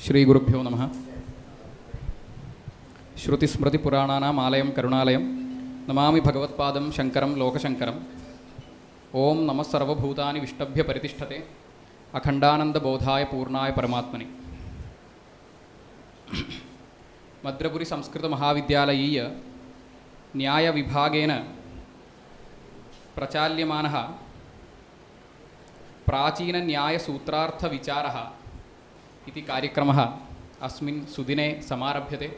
श्री गुरुभ्यो नमः। श्रुतिस्मृतिपुराणानाम् आलयं करुणालयं नमामि भगवत्पादं शंकरं लोकशंकरम्। ओं नमः सर्वभूतानि विष्टभ्य परितिष्ठते अखंडानंदबोधाय पूर्णाय परमात्मने। मद्रपुरी संस्कृत महाविद्यालयीय न्याय विभागेन प्रचाल्यमानः प्राचीन न्याय सूत्रार्थ विचारः इति कार्यक्रमः अस्मिन् सुदिने समारभ्यते।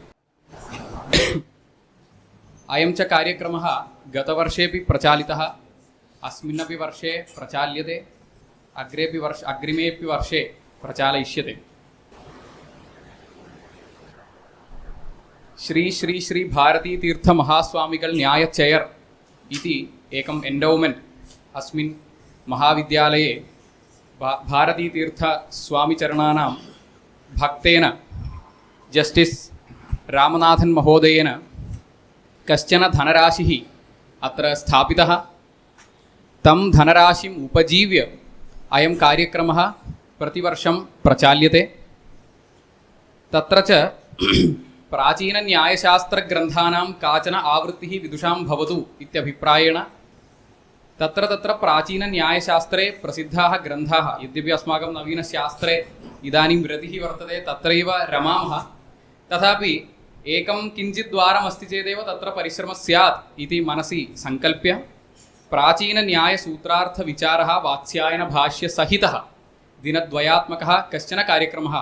अयं च कार्यक्रमः गतवर्षेपि प्रचालितः, अस्मिन्नपि वर्षे प्रचाल्यते, अग्रिमेपि वर्षे प्रचालयिष्यते। श्री श्री श्री भारती तीर्थ महास्वामिगळ न्याय चेयर इति एकम् एंडोमेंट अस्मिन् महाविद्यालये भारती तीर्थ स्वामीचरणानां भक्तेन जस्टिस रामनाथन महोदयेन कश्चन धनराशिः अत्र स्थापितः। तं धनराशिम् उपजीव्य अयं कार्यक्रमः प्रतिवर्षं प्रचाल्यते। तत्र च प्राचीनन्यायशास्त्रग्रन्थानां काचन आवृत्तिः विदुषां भवतु इत्यभिप्रायेण तत्र तत्र प्राचीनन्यायशास्त्रे प्रसिद्धाः ग्रन्थाः, यद्यपि अस्माकं नवीनशास्त्रे इदानीं रतिः वर्तते तत्रैव रमामः, तथापि एकं किञ्चित् द्वारमस्ति चेदेव तत्र परिश्रमः स्यात् इति मनसि सङ्कल्प्य प्राचीनन्यायसूत्रार्थविचारः वात्स्यायनभाष्यसहितः दिनद्वयात्मकः कश्चन कार्यक्रमः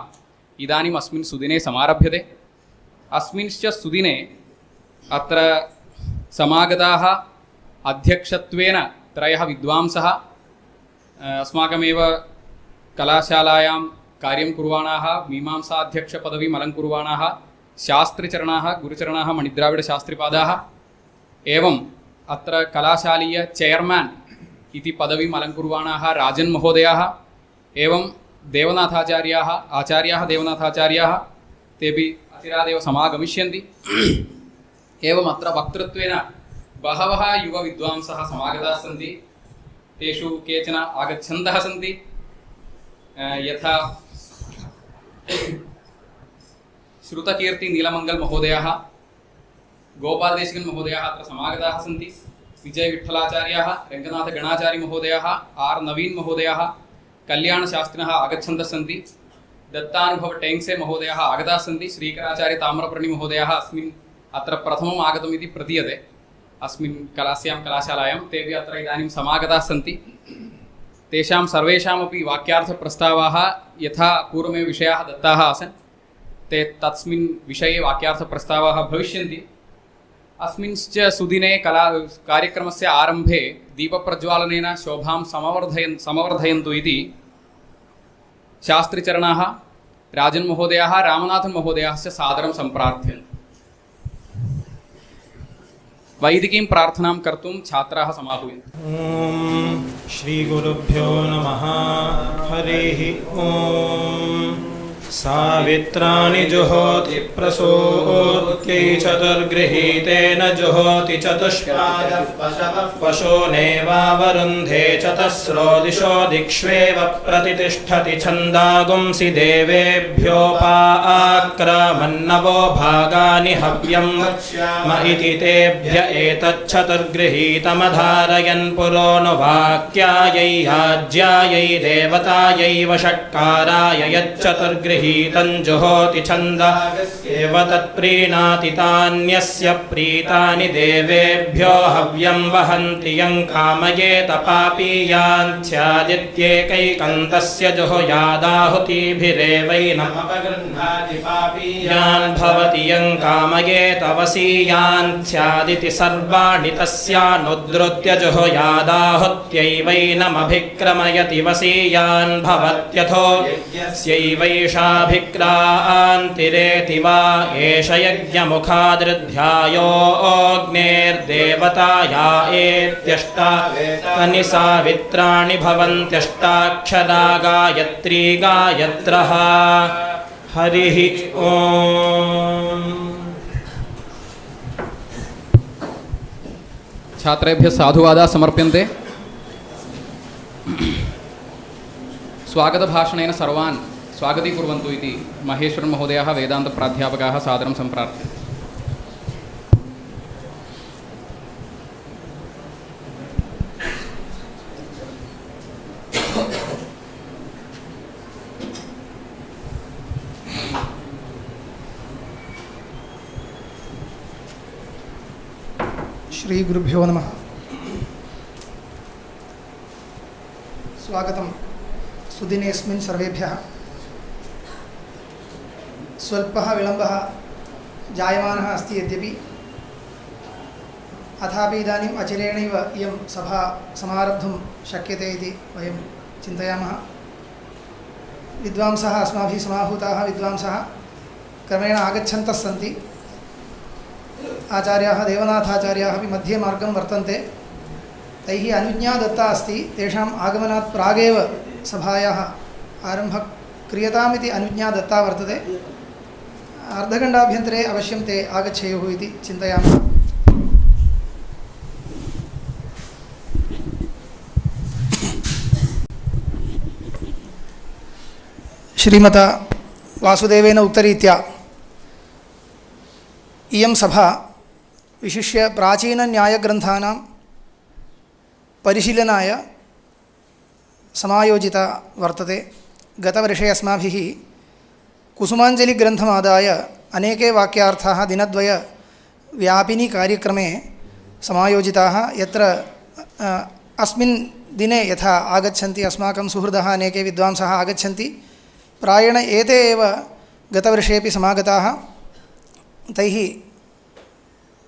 इदानीम् अस्मिन् सुदिने समारभ्यते। अस्मिंश्च सुदिने अत्र समागताः अध्यक्षत्वेन त्रयः विद्वांसः, अस्माकमेव कलाशालायां कार्यं कुर्वाणाः, मीमांसाध्यक्षपदवीम् अलङ्कुर्वाणाः शास्त्रिचरणाः गुरुचरणाः मणिद्राविडशास्त्रिपादाः, एवम् अत्र कलाशालीय चेयर्मैन् इति पदवीम् अलङ्कुर्वाणाः राजन् महोदयाः, एवं देवनाथाचार्याः आचार्याः देवनाथाचार्याः तेपि अचिरादेव समागमिष्यन्ति। एवम् अत्र वक्तृत्वेन बहवः युवविद्वांसः समागताः सन्ति। तेषु केचन आगच्छन्तः सन्ति, यथा श्रुतकीर्ति नीलमंगल महोदयः, गोपालदेशिकन् महोदयः अत्र समागताः सन्ति। विजयविठ्ठलाचार्याः, रङ्गनाथगणाचार्य महोदयः, आर् नवीन् महोदयः, कल्याणशास्त्रिनः आगच्छन्तः सन्ति। दत्तानुभव टेङ्से महोदयः आगताः सन्ति। श्रीकराचार्य ताम्रपर्णि महोदयः अस्मिन् अत्र प्रथमम् आगतम् इति प्रतीयते। अस्मिन् कलाशालायां तेपि अत्र इदानीं समागताः सन्ति। तेषां सर्वेषामपि वाक्यार्थप्रस्तावाः यथा पूर्वमेव विषयाः दत्ताः आसन् ते तस्मिन् विषये वाक्यार्थप्रस्तावाः भविष्यन्ति। अस्मिंश्च सुदिने कार्यक्रमस्य आरम्भे दीपप्रज्वालनेन शोभां समवर्धयन्तु इति शास्त्रिचरणाः राजन् महोदयाः रामनाथन् महोदयाश्च सादरं सम्प्रार्थयन्ति। वैदिकीं प्रार्थनां कर्तुं छात्राः समाहूयन्ते। ओम श्री गुरुभ्यो नमः। हरिः ओम। सावित्राणि जुहोति प्रसूत्यै चतुर्गृहीतेन जुहोति चतुष्पादः पशो नैवावरुन्धे चतस्रो दिशो दिक्ष्वेव प्रतितिष्ठति छन्दागुंसि देवेभ्योपाक्रामन्नवो भागानि हव्यं वक्ष्याम इति तेभ्य एतच्छतुर्गृहीतमधारयन् पुरोऽनुवाक्यायै याज्यायै देवतायै वषट्काराय यच्चतुर्गृहीतं जुहोति छन्दागस्यैव तत्प्रीणाति तान्यस्य प्रीतानि देवेभ्यो हव्यं वहन्ति यं कामयेत पापीयान् तस्य जुहुयादाहुतिभिरेवैनमपगृह्णाति पापीयान् भवति यं कामयेत वसीयान् स्यादिति सर्वाणि तस्यानुद्धृत्य जुहुयादाहुत्यैवैनमभिक्रमयति वसीयान् भवत्यथो यस्यैवैषाभिक्रान्तिरेति वा एष यज्ञमुखादृध्यायो अग्नेर्देवताया एत्यष्टा तनि सावित्राणि भवन्त्यष्टाक्षरा गायत्री गायत्रः। हरिः ओम। छात्रेभ्यः साधुवादाः समर्प्यन्ते। स्वागत भाषणेन सर्वान् स्वागतीकुर्वन्तु इति महेश्वरन् महोदयः वेदान्तप्राध्यापकाः सादरं सम्प्रार्थ्यन्ते। श्री गुरुभ्यो नमः। स्वागतं सुदिनेऽस्मिन् सर्वेभ्यः। स्वल्पः विलम्बः जायमानः अस्ति यद्यपि अथापि इदानीम् अचिरेणैव इयं सभा समारब्धुं शक्यते इति वयं चिन्तयामः। विद्वांसः अस्माभिः समाहूताः विद्वांसः क्रमेण आगच्छन्तः सन्ति। आचार्याः देवनाथाचार्याः अपि मध्ये मार्गं वर्तन्ते। तैः अनुज्ञा दत्ता अस्ति। तेषाम् आगमनात् प्रागेव सभायाः आरम्भः क्रियतामिति अनुज्ञा दत्ता वर्तते। अर्धघण्टाभ्यन्तरे अवश्यं ते आगच्छेयुः इति चिन्तयामः। श्रीमता वासुदेवेन उक्तरीत्या इयं सभा विशिष्य प्राचीनन्यायग्रन्थानां परिशीलनाय समायोजिता वर्तते। गतवर्षे अस्माभिः कुसुमाञ्जलिग्रन्थमादाय अनेके वाक्यार्थाः दिनद्वयव्यापिनी कार्यक्रमे समायोजिताः। यत्र अस्मिन् दिने यथा आगच्छन्ति अस्माकं सुहृदः अनेके विद्वांसः आगच्छन्ति, प्रायेण एते एव गतवर्षेपि समागताः। तैः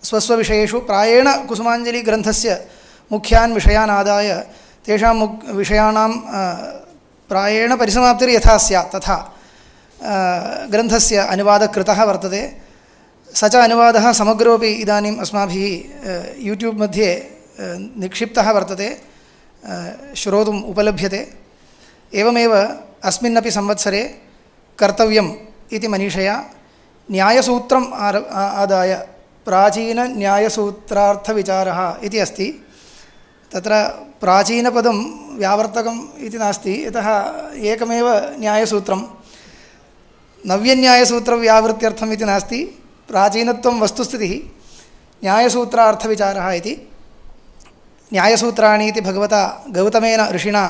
स्वस्वविषयेषु प्रायेण कुसुमाञ्जलिग्रन्थस्य मुख्यान् विषयान् आदाय तेषां विषयाणां प्रायेण परिसमाप्तिर्यथा स्यात् तथा ग्रन्थस्य अनुवादः कृतः वर्तते। स च अनुवादः समग्रोपि इदानीम् अस्माभिः यूट्यूब् मध्ये निक्षिप्तः वर्तते, श्रोतुम् उपलभ्यते। एवमेव अस्मिन्नपि संवत्सरे कर्तव्यम् इति मनीषया न्यायसूत्रम् आदाय प्राचीनन्यायसूत्रार्थविचारः इति अस्ति। तत्र प्राचीनपदं व्यावर्तकम् इति नास्ति, यतः एकमेव न्यायसूत्रं, नव्यन्यायसूत्रव्यावृत्त्यर्थम् इति नास्ति। प्राचीनत्वं वस्तुस्थितिः, न्यायसूत्रार्थविचारः इति। न्यायसूत्राणि इति भगवता गौतमेन ऋषिणा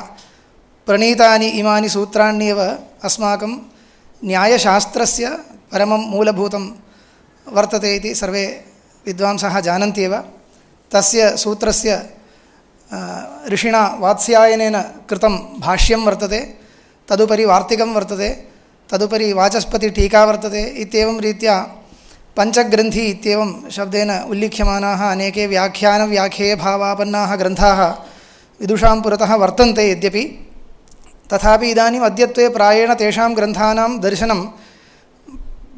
प्रणीतानि इमानि सूत्राण्येव अस्माकं न्यायशास्त्रस्य परमं मूलभूतं वर्तते इति सर्वे विद्वांसः जानन्त्येव। तस्य सूत्रस्य ऋषिणा वात्स्यायनेन कृतं भाष्यं वर्तते, तदुपरि वार्तिकं वर्तते, तदुपरि वाचस्पतिटीका वर्तते। इत्येवं रीत्या पञ्चग्रन्थी इत्येवं शब्देन उल्लिख्यमानाः अनेके व्याख्यानव्याख्येयभावापन्नाः ग्रन्थाः विदुषां पुरतः वर्तन्ते। यद्यपि तथापि इदानीम् अद्यत्वे प्रायेण तेषां ग्रन्थानां दर्शनं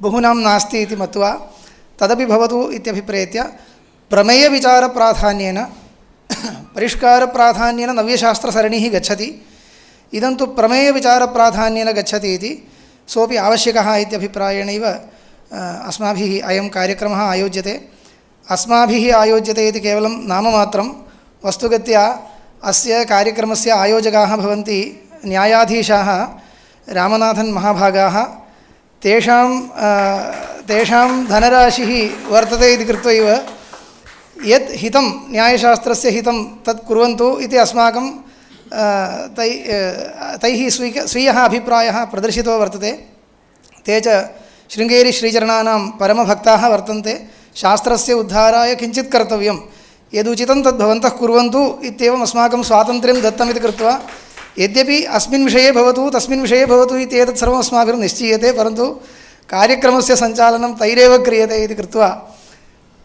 बहुनां नास्ति इति मत्वा तदपि भवतु इत्यभिप्रेत्य प्रमेयविचारप्राधान्येन परिष्कारप्राधान्येन नव्यशास्त्रसरणिः गच्छति। इदं तु प्रमेयविचारप्राधान्येन गच्छति इति सोऽपि आवश्यकः इत्यभिप्रायेणैव अस्माभिः अयं कार्यक्रमः आयोज्यते। अस्माभिः आयोज्यते इति केवलं नाममात्रं। वस्तुगत्या अस्य कार्यक्रमस्य आयोजकाः भवन्ति न्यायाधीशाः रामनाथन् महाभागाः। तेषां धनराशिः वर्तते इति कृत्वैव यत् हितं न्यायशास्त्रस्य हितं तत् कुर्वन्तु इति अस्माकं तैः स्वीयः अभिप्रायः प्रदर्शितो वर्तते। ते च शृङ्गेरिश्रीचरणानां परमभक्ताः वर्तन्ते। शास्त्रस्य उद्धाराय किञ्चित् कर्तव्यं, यदुचितं तद् भवन्तः कुर्वन्तु इत्येवम् अस्माकं स्वातन्त्र्यं दत्तमिति कृत्वा यद्यपि अस्मिन् विषये भवतु तस्मिन् विषये भवतु इति एतत् सर्वम् अस्माभिर्निश्चीयते, परन्तु कार्यक्रमस्य सञ्चालनं तैरेव क्रियते इति कृत्वा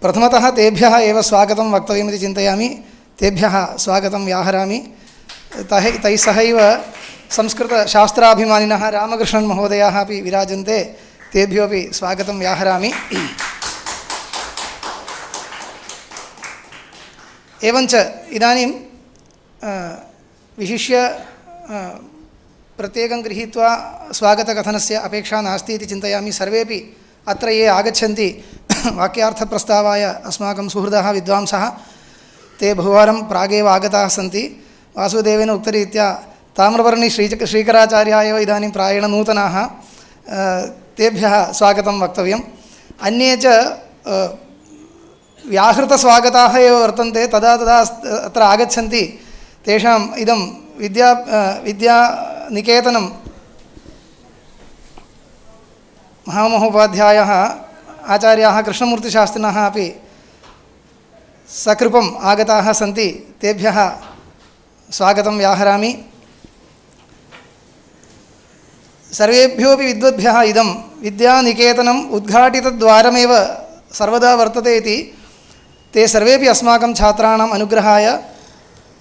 प्रथमतः तेभ्यः एव स्वागतं वक्तव्यमिति चिन्तयामि। तेभ्यः स्वागतं व्याहरामि। तैः सहैव संस्कृतशास्त्राभिमानिनः रामकृष्णन् महोदयाः अपि विराजन्ते। तेभ्योऽपि स्वागतं व्याहरामि। एवञ्च इदानीं विशिष्य प्रत्येकं गृहीत्वा स्वागतकथनस्य अपेक्षा नास्ति इति चिन्तयामि। सर्वेपि अत्र ये आगच्छन्ति वाक्यार्थप्रस्तावाय अस्माकं सुहृदः विद्वांसः ते बहुवारं प्रागेव आगताः सन्ति। वासुदेवेन उक्तरीत्या ताम्रपर्णी श्रीकराचार्याः एव इदानीं प्रायेण नूतनाः, तेभ्यः स्वागतं वक्तव्यम्। अन्ये च व्याहृतस्वागताः एव वर्तन्ते, तदा तदा अत्र आगच्छन्ति। तेषाम् इदं विद्यानिकेतनं महामहोपाध्यायः आचार्याः कृष्णमूर्तिशास्त्रिणः अपि सकृपम् आगताः सन्ति। तेभ्यः स्वागतं व्याहरामि। सर्वेभ्योऽपि विद्वद्भ्यः इदं विद्यानिकेतनम् उद्घाटितद्वारमेव सर्वदा वर्तते इति ते सर्वेपि अस्माकं छात्राणाम् अनुग्रहाय,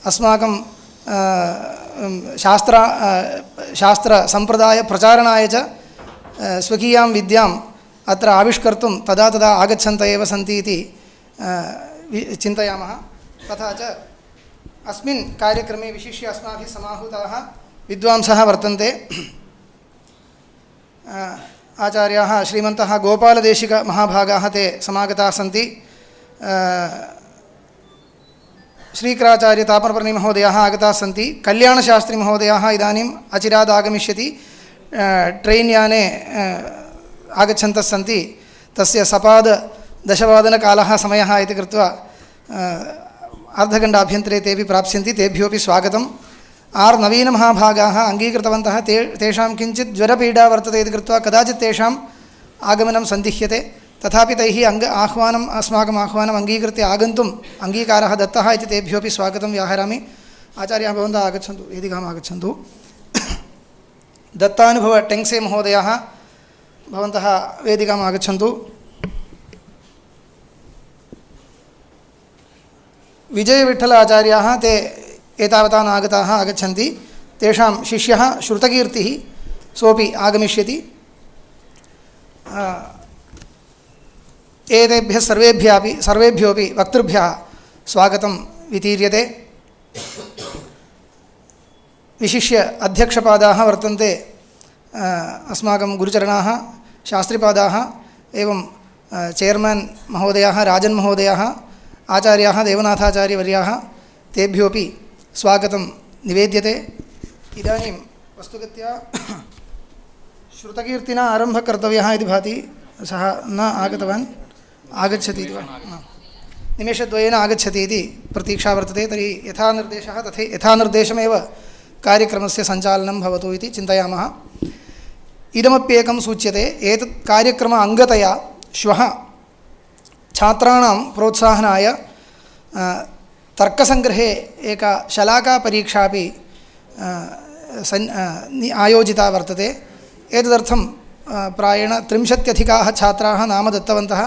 अस्माकं शास्त्रसम्प्रदायप्रचारणाय च स्वकीयां विद्याम् अत्र आविष्कर्तुं तदा तदा आगच्छन्तः एव सन्ति इति चिन्तयामः। तथा च अस्मिन् कार्यक्रमे विशिष्य अस्माभिः समाहूताः विद्वांसः वर्तन्ते। आचार्याः श्रीमन्तः गोपालदेशिकमहाभागाः ते समागताः सन्ति। श्रीकराचार्यतापनपर्णिमहोदयाः आगताः सन्ति। कल्याणशास्त्रीमहोदयाः इदानीम् अचिरात् आगमिष्यति, ट्रैन् याने आगच्छन्तः सन्ति। तस्य सपाद-दशवादनकालः समयः इति कृत्वा अर्धघण्टाभ्यन्तरे तेपि प्राप्स्यन्ति। तेभ्योऽपि स्वागतम्। आर् नवीनमहाभागाः अङ्गीकृतवन्तः। तेषां किञ्चित् ज्वरपीडा वर्तते इति कृत्वा कदाचित् तेषाम् आगमनं सन्दिह्यते। तथापि तैः अस्माकम् आह्वानम् अङ्गीकृत्य आगन्तुम् अङ्गीकारः दत्तः इति तेभ्योऽपि स्वागतं व्याहरामि। आचार्याः भवन्तः आगच्छन्तु, वेदिकाम् आगच्छन्तु। दत्तानुभव टेङ्से महोदयाः भवन्तः वेदिकाम् आगच्छन्तु। विजयविठ्ठलाचार्याः ते एतावता नागताः आगच्छन्ति। तेषां शिष्यः श्रुतकीर्तिः सोऽपि आगमिष्यति। एतेभ्यः सर्वेभ्योऽपि वक्तृभ्यः स्वागतं वितीर्यते। विशिष्य अध्यक्षपादाः वर्तन्ते अस्माकं गुरुचरणाः शास्त्रीपादाः, एवं चेर्मन् महोदयाः, राजन् महोदयाः, आचार्याः देवनाथाचार्यवर्याः, तेभ्योऽपि स्वागतं निवेद्यते। इदानीं वस्तुगत्या श्रुतकीर्तिना आरम्भः कर्तव्यः इति भाति। सः न आगतवान्, आगच्छति इति वा? निमेषद्वयेन आगच्छति इति प्रतीक्षा वर्तते। तर्हि यथा निर्देशः यथा निर्देशमेव कार्यक्रमस्य सञ्चालनं भवतु इति चिन्तयामः। इदमप्येकं सूच्यते। एतत् कार्यक्रम अङ्गतया श्वः छात्राणां प्रोत्साहनाय तर्कसङ्ग्रहे एका शलाकापरीक्षा अपि आयोजिता वर्तते। एतदर्थं प्रायेण 30 छात्राः नाम दत्तवन्तः।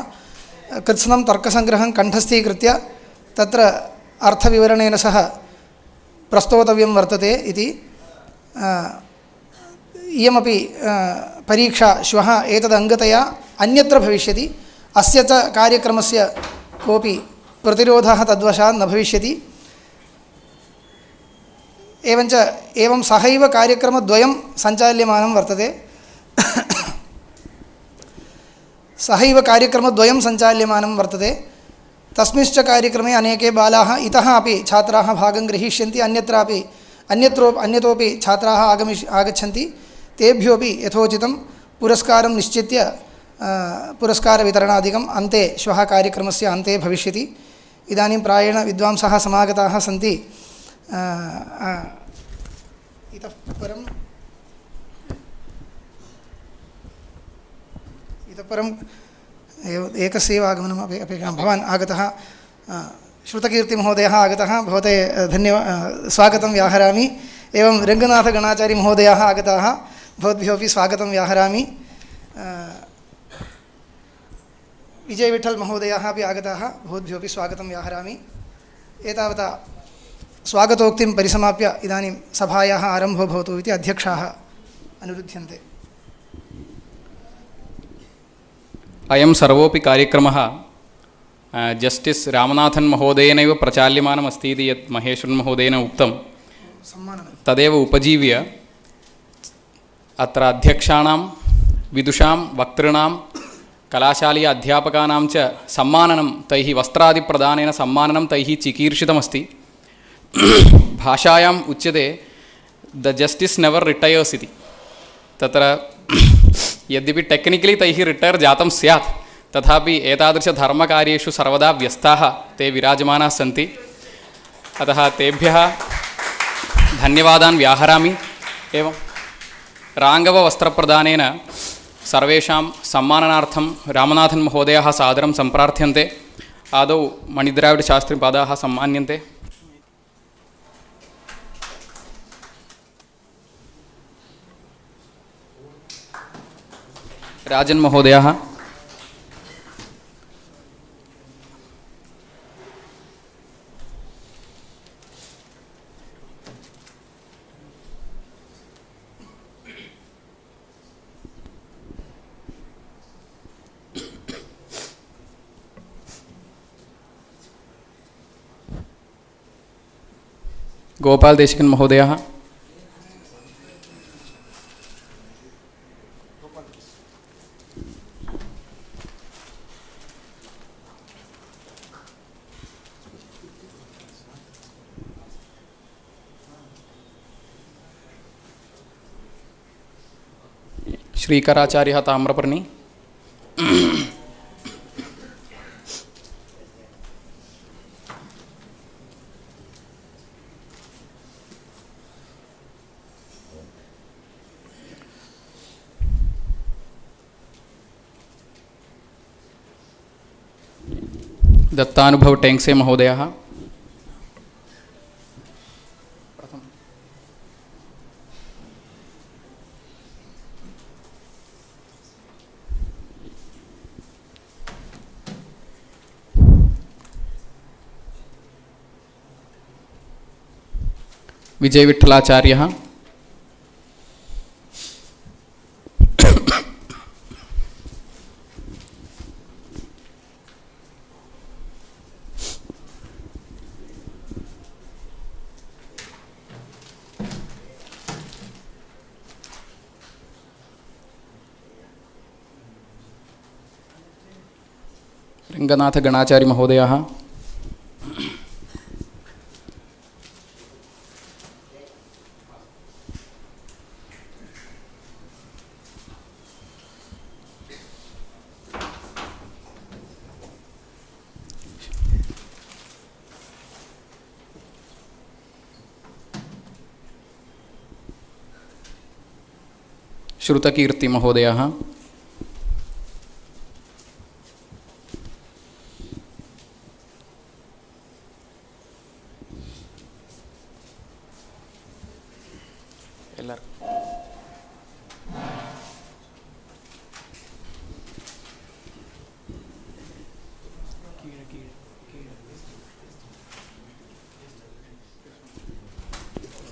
कृत्स्नं तर्कसङ्ग्रहं कण्ठस्थीकृत्य तत्र अर्थविवरणेन सह प्रस्तोतव्यं वर्तते इति। इयमपि परीक्षा श्वः एतदङ्गतया अन्यत्र भविष्यति। अस्य च कार्यक्रमस्य कोऽपि प्रतिरोधः तद्वशात् न भविष्यति। एवञ्च एवं सहैव कार्यक्रमद्वयं सञ्चाल्यमानं वर्तते। सहैव कार्यक्रमद्वयं सञ्चाल्यमानं वर्तते। तस्मिंश्च कार्यक्रमे अनेके बालाः इतः अपि छात्राः भागं गृहीष्यन्ति। अन्यतोपि छात्राः आगच्छन्ति। तेभ्योऽपि यथोचितं पुरस्कारं निश्चित्य पुरस्कारवितरणादिकम् अन्ते श्वः कार्यक्रमस्य अन्ते भविष्यति। इदानीं प्रायेण विद्वांसः समागताः सन्ति। इतः परम् एकस्यैव आगमनम् अपेक्षामः। भवान् आगतः, श्रुतकीर्तिमहोदयः आगतः, भवते स्वागतं व्याहरामि। एवं रङ्गनाथगणाचार्यमहोदयाः आगताः, भवद्भ्योऽपि स्वागतं व्याहरामि। विजयविठ्ठलमहोदयाः अपि आगताः, भवद्भ्योऽपि स्वागतं व्याहरामि। एतावता स्वागतोक्तिं परिसमाप्य इदानीं सभायाः आरम्भो भवतु इति अध्यक्षाः अनुरुध्यन्ते। अयं सर्वोऽपि कार्यक्रमः जस्टिस् रामनाथन् महोदयेनैव प्रचाल्यमानमस्ति इति यत् महेश्वरन् महोदयेन उक्तं तदेव उपजीव्य अत्र अध्यक्षाणां, विदुषां, वक्तॄणां, कलाशालीय अध्यापकानां च सम्माननं, तैः वस्त्रादिप्रदानेन सम्माननं तैः चिकीर्षितमस्ति। भाषायाम् उच्यते द जस्टिस् नेवर् रिटयर्स् इति तत्र यद्यपि टेक्निकलि तैः रिटैर् जातं स्यात् तथापि एतादृशधर्मकार्येषु सर्वदा व्यस्ताः ते विराजमानाः सन्ति। अतः तेभ्यः धन्यवादान् व्याहरामि। एवं राङ्गववस्त्रप्रदानेन सर्वेषां सम्माननार्थं रामनाथन् महोदयाः सादरं सम्प्रार्थ्यन्ते। आदौ मणिद्राविडशास्त्रिपादाः सम्मान्यन्ते। राजन् महोदयः, गोपाल देशिकन् महोदयः, श्रीकराचार्यः ताम्रपर्णी, दत्तानुभव टेंगसे महोदयः, विजय विठ्ठलाचार्यः, रंगनाथ गणाचार्य महोदयः, श्रुतकीर्ति महोदयः,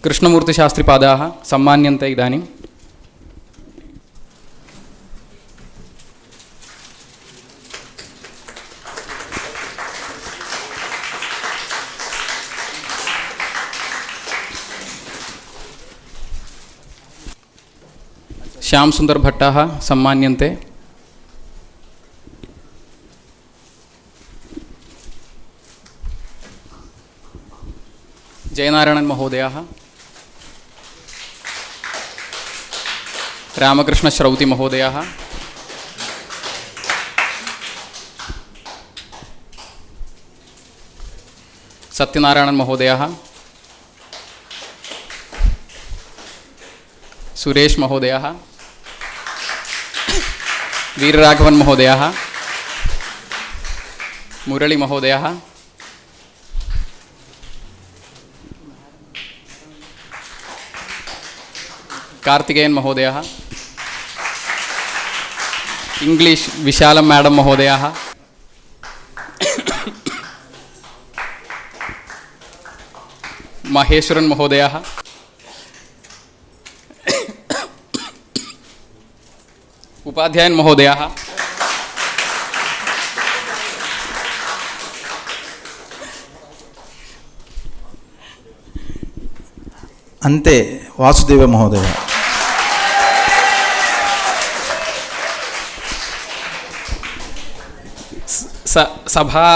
कृष्णमूर्तिशास्त्रिपादाः सम्मान्यन्ते इदानीं। श्याम सुंदर भट्टाः सम्मान्यन्ते। जयनारायणन् महोदयाः, रामकृष्णश्रौति महोदयाः, सत्यनारायणन् महोदयाः, सुरेश महोदयाः, वीरराघवन् महोदयाः, मुरली महोदयाः, कार्तिकेयन् महोदयः, इंग्लिश विशालं मैडम महोदयाः, महेश्वरन् महोदयाः, उपाध्यायन् महोदयाः, अन्ते वासुदेव महोदय, सभा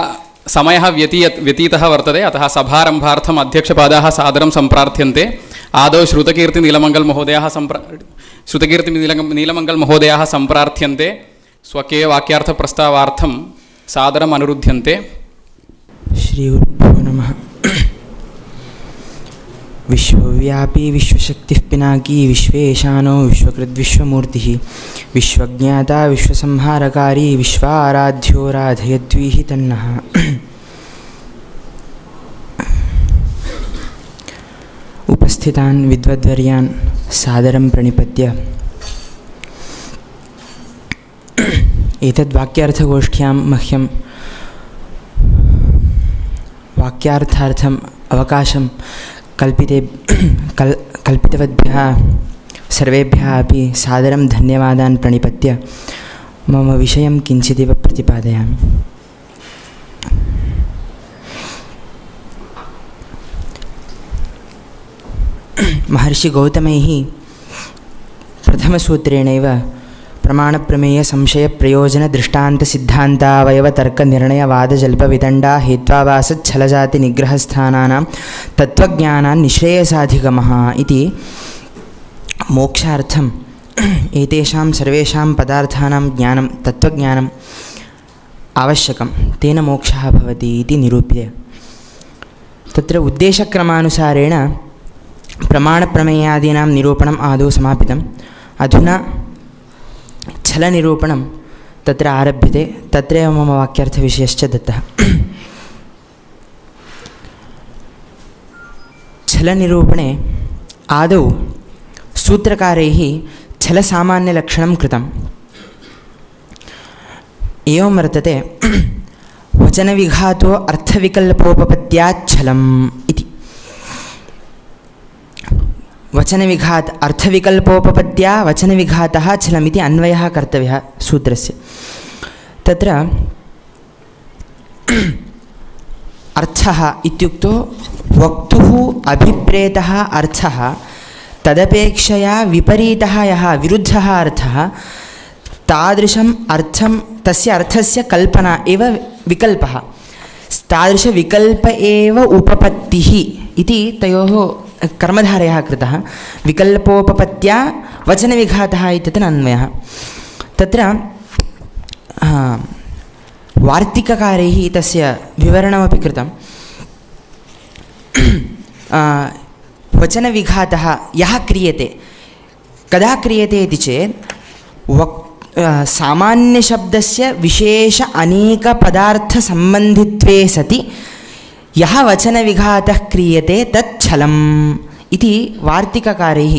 समयः व्यतीतः वर्तते, अतः सभारम्भार्थम् अध्यक्षपादाः सादरं सम्प्रार्थ्यन्ते। आदौ श्रुतकीर्तिनीलमङ्गलमहोदयाः नीलमङ्गलमहोदयाः सम्प्रार्थ्यन्ते स्वकीयवाक्यार्थप्रस्तावार्थं सादरम् अनुरुध्यन्ते। श्रीगुरुभ्यो नमः। विश्वव्यापी विश्वशक्तिः पिनाकी विश्वेशानो विश्वकृद्विश्वमूर्तिः विश्वज्ञाता विश्वसंहारकारी विश्वाराध्यो राधयद्विहि तन्नः। उपस्थितान् विद्वद्वर्यान् सादरं प्रणिपत्य एतद्वाक्यार्थगोष्ठ्यां मह्यं वाक्यार्थार्थम् अवकाशं कल्पितवद्भ्यः सर्वेभ्यः अपि सादरं धन्यवादान् प्रणिपत्य मम विषयं किञ्चिदिव प्रतिपादयामि। महर्षिगौतमैः प्रथमसूत्रेणैव प्रमाणप्रमेयसंशयप्रयोजनदृष्टान्तसिद्धान्तावयवतर्कनिर्णयवादजल्पवितण्डा हेत्वाभासच्छलजातिनिग्रहस्थानानां तत्त्वज्ञानान् निश्रेयसाधिगमः इति मोक्षार्थम् एतेषां सर्वेषां पदार्थानां ज्ञानं तत्त्वज्ञानम् आवश्यकं, तेन मोक्षः भवति इति निरूप्य तत्र उद्देशक्रमानुसारेण प्रमाणप्रमेयादीनां निरूपणम् आदौ समापितम्। अधुना छलनिरूपणं तत्र आरभ्यते। तत्रैव मम वाक्यार्थविषयश्च दत्तः। छलनिरूपणे आदौ सूत्रकारैः छलसामान्यलक्षणं कृतम्। एवं वर्तते वचनविघातो अर्थविकल्पोपपत्याच्छलम् इति। वचनविघात अर्थविकल्पोपपत्या वचनविघातः छलम् इति अन्वयः कर्तव्यः सूत्रस्य। तत्र अर्थः इत्युक्तौ वक्तुः अभिप्रेतः अर्थः तदपेक्षया विपरीतः यः विरुद्धः अर्थः तादृशम् अर्थं तस्य अर्थस्य कल्पना एव विकल्पः। तादृशविकल्प एव उपपत्तिः इति तयोः कर्मधारयः कृतः। विकल्पोपपत्या वचनविघातः इत्यत्र अन्वयः। तत्र वार्तिककारैः तस्य विवरणमपि कृतं। वचनविघातः यः क्रियते कदा क्रियते इति चेत् सामान्यशब्दस्य विशेष अनेकपदार्थसम्बन्धित्वे सति यः वचनविघातः क्रियते तत् छलम् इति वार्तिककारैः।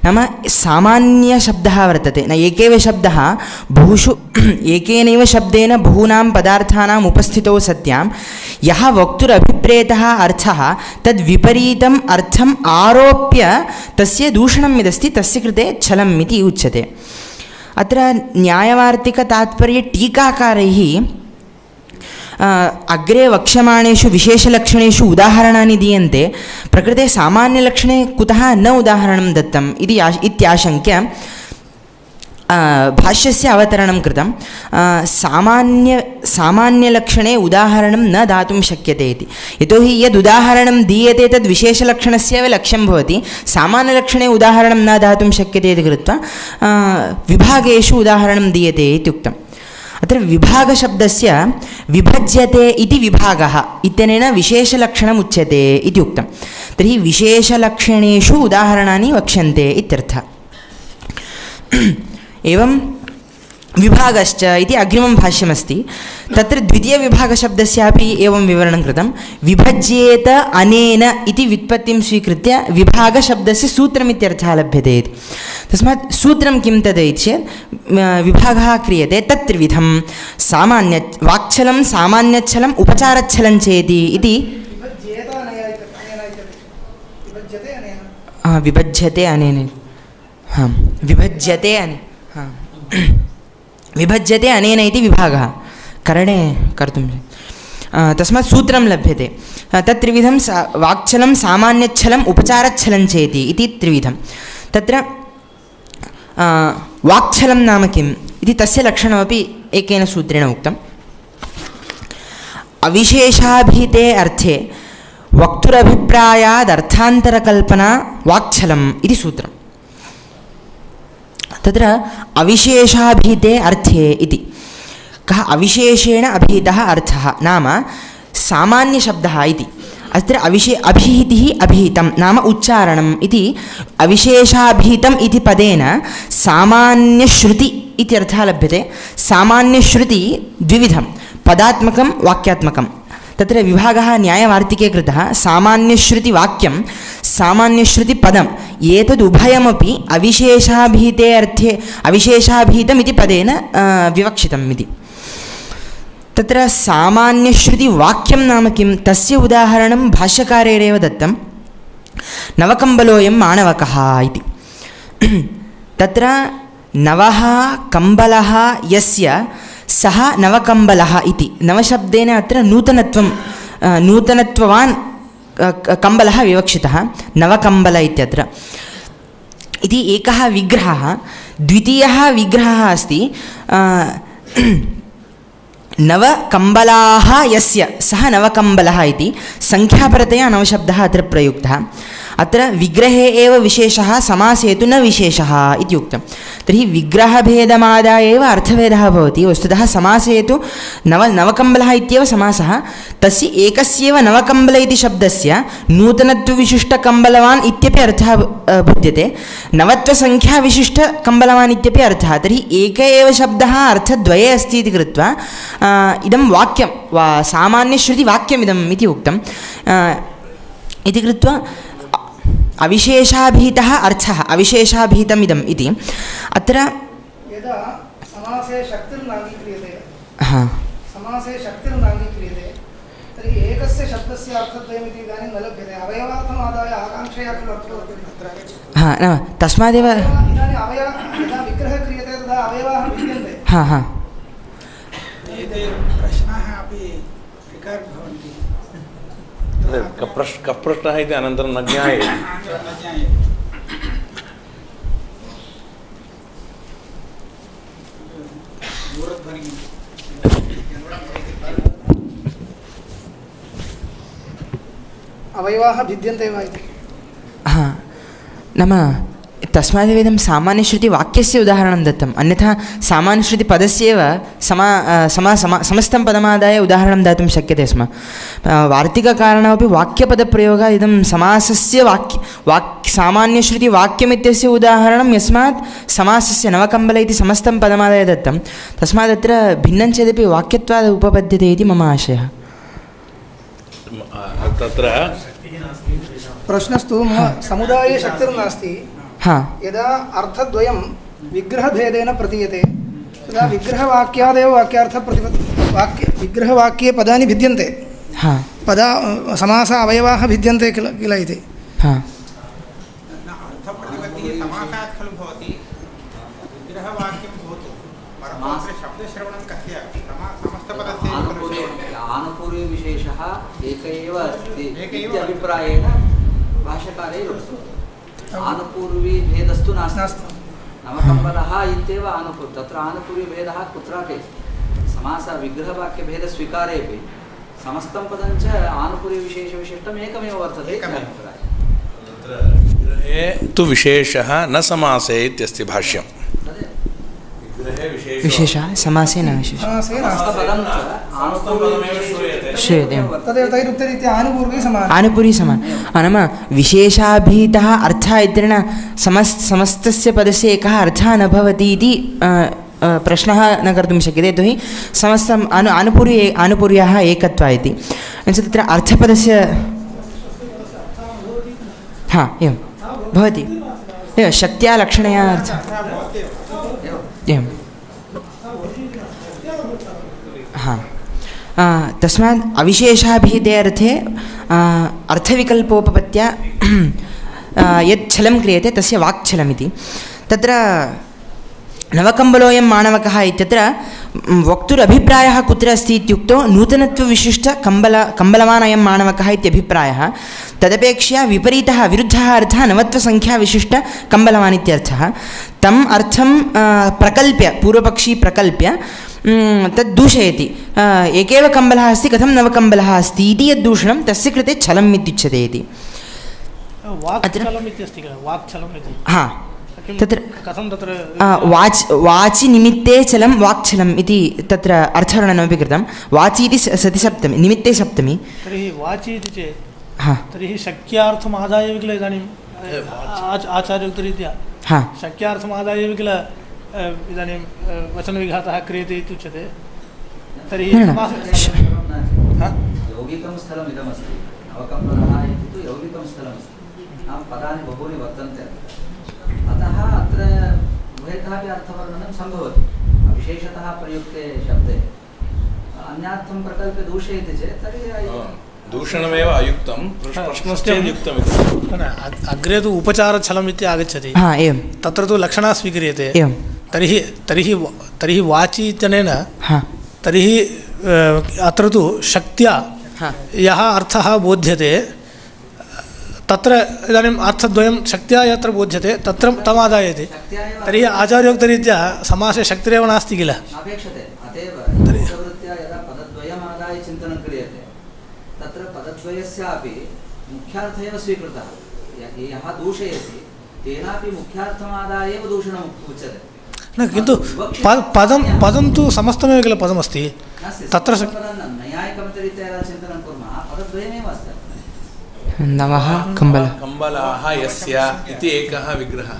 नाम सामान्यशब्दः वर्तते, न एकैव शब्दः बहुषु एकेनैव शब्देन बहूनां पदार्थानाम् उपस्थितौ सत्यां यः वक्तुरभिप्रेतः अर्थः तद्विपरीतम् अर्थम् आरोप्य तस्य दूषणं यदस्ति तस्य कृते छलम् इति उच्यते। अत्र न्यायवार्तिकतात्पर्यटीकाकारैः अग्रे वक्ष्यमाणेषु विशेषलक्षणेषु उदाहरणानि दीयन्ते। प्रकृते सामान्यलक्षणे कुतः न उदाहरणं दत्तम् इत्याशङ्क्य भाष्यस्य अवतरणं कृतं। सामान्यलक्षणे उदाहरणं न दातुं शक्यते इति। यतोहि यद् उदाहरणं दीयते तद् विशेषलक्षणस्य एव लक्ष्यं भवति। सामान्यलक्षणे उदाहरणं न दातुं शक्यते इति कृत्वा विभागेषु उदाहरणं दीयते इत्युक्तम्। अत्र विभागशब्दस्य विभज्यते इति विभागः इत्यनेन विशेषलक्षणम् उच्यते इति उक्तं। तर्हि विशेषलक्षणेषु उदाहरणानि वक्ष्यन्ते इत्यर्थः। एवं विभागश्च इति अग्रिमं भाष्यमस्ति। तत्र द्वितीयविभागशब्दस्यापि एवं विवरणं कृतं। विभज्येत अनेन इति व्युत्पत्तिं स्वीकृत्य विभागशब्दस्य सूत्रमित्यर्थः लभ्यते इति। तस्मात् सूत्रं किं तद् चेत् विभागः क्रियते तत्त्रिविधं वाक्छलं सामान्यच्छलम् उपचारच्छलं चेति इति। विभज्यते अनेन विभज्यते अनेन इति विभागः करणे कर्तुं तस्मात् सूत्रं लभ्यते। तत्त्रिविधं वाक्छलं सामान्यच्छलम् उपचारच्छलं चेति इति त्रिविधं। तत्र वाक्छलं नाम किम् इति तस्य लक्षणमपि एकेन सूत्रेण उक्तम्। अविशेषाभिहिते अर्थे वक्तुरभिप्रायादर्थान्तरकल्पना वाक्छलम् इति सूत्रम्. तत्र अविशेषाभीते अर्थे इति. कः अविशेषेण अभीतः अर्थः नाम सामान्यशब्दः इति. अत्र अभिहितिः अभीतं नाम उच्चारणम् इति. अविशेषाभीतम् इति पदेन सामान्यश्रुति इति अर्थः लभ्यते. सामान्यश्रुति द्विविधं, पदात्मकं वाक्यात्मकं. तत्र विभागः न्यायवार्तिके कृतः. सामान्यश्रुतिवाक्यं सामान्यश्रुतिपदम् एतदुभयमपि अविशेषाभीते अर्थे अविशेषाभीतम् इति पदेन विवक्षितम् इति. तत्र सामान्यश्रुतिवाक्यं नाम किं, तस्य उदाहरणं भाष्यकारेणेव दत्तं. नवकम्बलोऽयं माणवकः इति. तत्र नवः कम्बलः यस्य सः नवकम्बलः इति. नवशब्देन अत्र नूतनत्ववान् कम्बलः विवक्षितः, नवकम्बल इत्यत्र. इति एकः विग्रहः. द्वितीयः विग्रहः अस्ति नवकम्बलाः यस्य सः नवकम्बलः इति. संख्यापरतया नवशब्दः अत्र प्रयुक्तः. अत्र विग्रहे एव विशेषः, समासे तु न विशेषः इति उक्तं. तर्हि विग्रहभेदमादाय एव अर्थभेदः भवति. वस्तुतः समासे तु नवकम्बलः इत्येव समासः. तस्य एकस्यैव नवकम्बल इति शब्दस्य नूतनत्वविशिष्टकम्बलवान् इत्यपि अर्थः बुध्यते, नवत्वसङ्ख्याविशिष्टकम्बलवान् इत्यपि अर्थः. तर्हि एक एव शब्दः अर्थद्वये अस्ति इति कृत्वा इदं वाक्यं सामान्यश्रुतिवाक्यमिदम् इति उक्तम्. इति कृत्वा अविशेषाभीतः अर्थः अविशेषाभीतमिदम् इति. अत्र यदा समासे शक्तिर्नाङ्गीक्रियते, हाँ, समासे शक्तिर्नाङ्गीक्रियते तर्हि एकस्य शब्दस्य अर्थद्वयमिति इदानीं न लभ्यते. अवयवार्थमादाय आकाङ्क्षया किम् अर्थः तत्र हाँ, न तस्मादेव इदानीम् यदा विग्रहः क्रियते तदा अवयवाः भिद्यन्ते. हाँ हाँ एते प्रश्नाः अपि रिकार्ड् भवन्ति. कः प्रश्नः इति अनन्तरं न ज्ञायते. अवयवाः भिद्यन्ते वा इति. हाँ, नाम तस्मादेव इदं सामान्यश्रुतिवाक्यस्य उदाहरणं दत्तम्. अन्यथा सामान्यश्रुतिपदस्यैव समस्तं पदमादाय उदाहरणं दातुं शक्यते स्म. वार्तिककारणमपि वाक्यपदप्रयोगात् इदं समासस्य सामान्यश्रुतिवाक्यमित्यस्य उदाहरणं यस्मात् समासस्य नवकम्बल इति समस्तं पदमादाय दत्तं. तस्मादत्र भिन्नं चेदपि वाक्यत्वात् उपपद्यते इति मम आशयः. तत्र प्रश्नस्तु समुदाये शक्तिर्नास्ति. हाँ, यदा अर्थद्वयं विग्रहभेदेन प्रतीयते तदा विग्रहवाक्यादेव विग्रहवाक्ये पदानि भिद्यन्ते. हाँ, समास अवयवाः भिद्यन्ते किल इति. हाँ, अर्थप्रतिपत्तिः समासात् खलु भवति. विग्रहवाक्यं भवतु परमात्र शब्दश्रवणं कस्य समस्तपदस्य आनुपूर्वविशेषः एक एव अस्ति इति अभिप्रायेण भाष्यकारे आनुपूर्वी भेदस्तु नास्ति. नवकम्बलः इत्येव आनुपूर्व. तत्र आनुपूर्वभेदः कुत्रापि समास विग्रहवाक्यभेदस्वीकारेपि समस्तं पदं च आनुपूर्वविशेषविशिष्टम् एकमेव वर्तते. तत्र विग्रहे तु विशेषः न समासे इत्यस्ति भाष्यं. विशेषः समासे न विशेषः श्रूयते. तदेव तैरुक्तरीत्या आनुपूर्वी समानम्. आनुपूर्वी समानं नाम विशेषाभीतः अर्थः इत्यनेन समस्तस्य पदस्य एकः अर्थः न भवति इति प्रश्नः न कर्तुं शक्यते. यतोहि समस्तम् आनुपूर्याः एकत्वा इति. तत्र अर्थपदस्य हा एवं भवति. एवं शक्त्या लक्षणया अर्थः एवं. हाँ, तस्मात् अविशेषाभीते अर्थे अर्थविकल्पोपपत्या यत् छलं क्रियते तस्य वाक्छलमिति. तत्र नवकम्बलोऽयं माणवकः इत्यत्र वक्तुरभिप्रायः कुत्र अस्ति इत्युक्तौ नूतनत्वविशिष्टकम्बलवान् अयं माणवकः इत्यभिप्रायः तदपेक्षया विपरीतः विरुद्धः अर्थः नवत्वसङ्ख्याविशिष्टकम्बलवान् इत्यर्थः तम् अर्थं प्रकल्प्य पूर्वपक्षी प्रकल्प्य तद् दूषयति एकेव कम्बलः अस्ति कथं नवकम्बलः अस्ति इति यद्दूषणं तस्य कृते छलम् इत्युच्यते इति हा तत्र वाचि निमित्ते चलं वाक्छलम् इति तत्र अर्थवर्णनमपि कृतं वाचि इति सति सप्तमी निमित्ते सप्तमी तर्हि वाचि इति चेत् हा तर्हि शक्यार्थमादाय किल इदानीम् आचार्योक्तरीत्या शक्यार्थमादाय किल इदानीं वचनविघातः क्रियते इत्युच्यते तर्हि यौगिकं स्थलम् इदमस्ति नवकम्बलः इति तु यौगिकं स्थलमस्ति पदानि बहूनि वर्तन्ते अतः अत्र उभयथापि अर्थवर्णनं सम्भवति विशेषतः प्रयुक्ते शब्दे अन्यार्थं प्रकल्प्य दूषयति चेत् तर्हि दूषणमेव अयुक्तं प्रश्नश्चेत् युक्तम् अग्रे तु उपचारच्छलम् इति आगच्छति एवं तत्र तु लक्षणा स्वीक्रियते एवं तर्हि वाचि इत्यनेन तर्हि अत्र तु शक्त्या यः अर्थः बोध्यते तत्र इदानीम् अर्थद्वयं शक्त्या यत्र बोध्यते तत्र तमादायते तर्हि आचार्योक्तरीत्या समासे शक्तिरेव नास्ति किल अपेक्षते अतएव प्रवृत्त्या यदा पदद्वयमादाय चिन्तनं क्रियते तत्र पदद्वयस्यापि मुख्यार्थः एव स्वीकृतः यः दूषयति तेनापि मुख्यार्थमादाय एव दूषणम् उच्यते न किन्तु पदं तु समस्तमेव किल पदमस्ति तत्र नैयायिकमतरीत्या यदा चिन्तनं कुर्मः पदद्वयमेव अस्ति नवः कम्बलाः यस्य इति एकः विग्रहः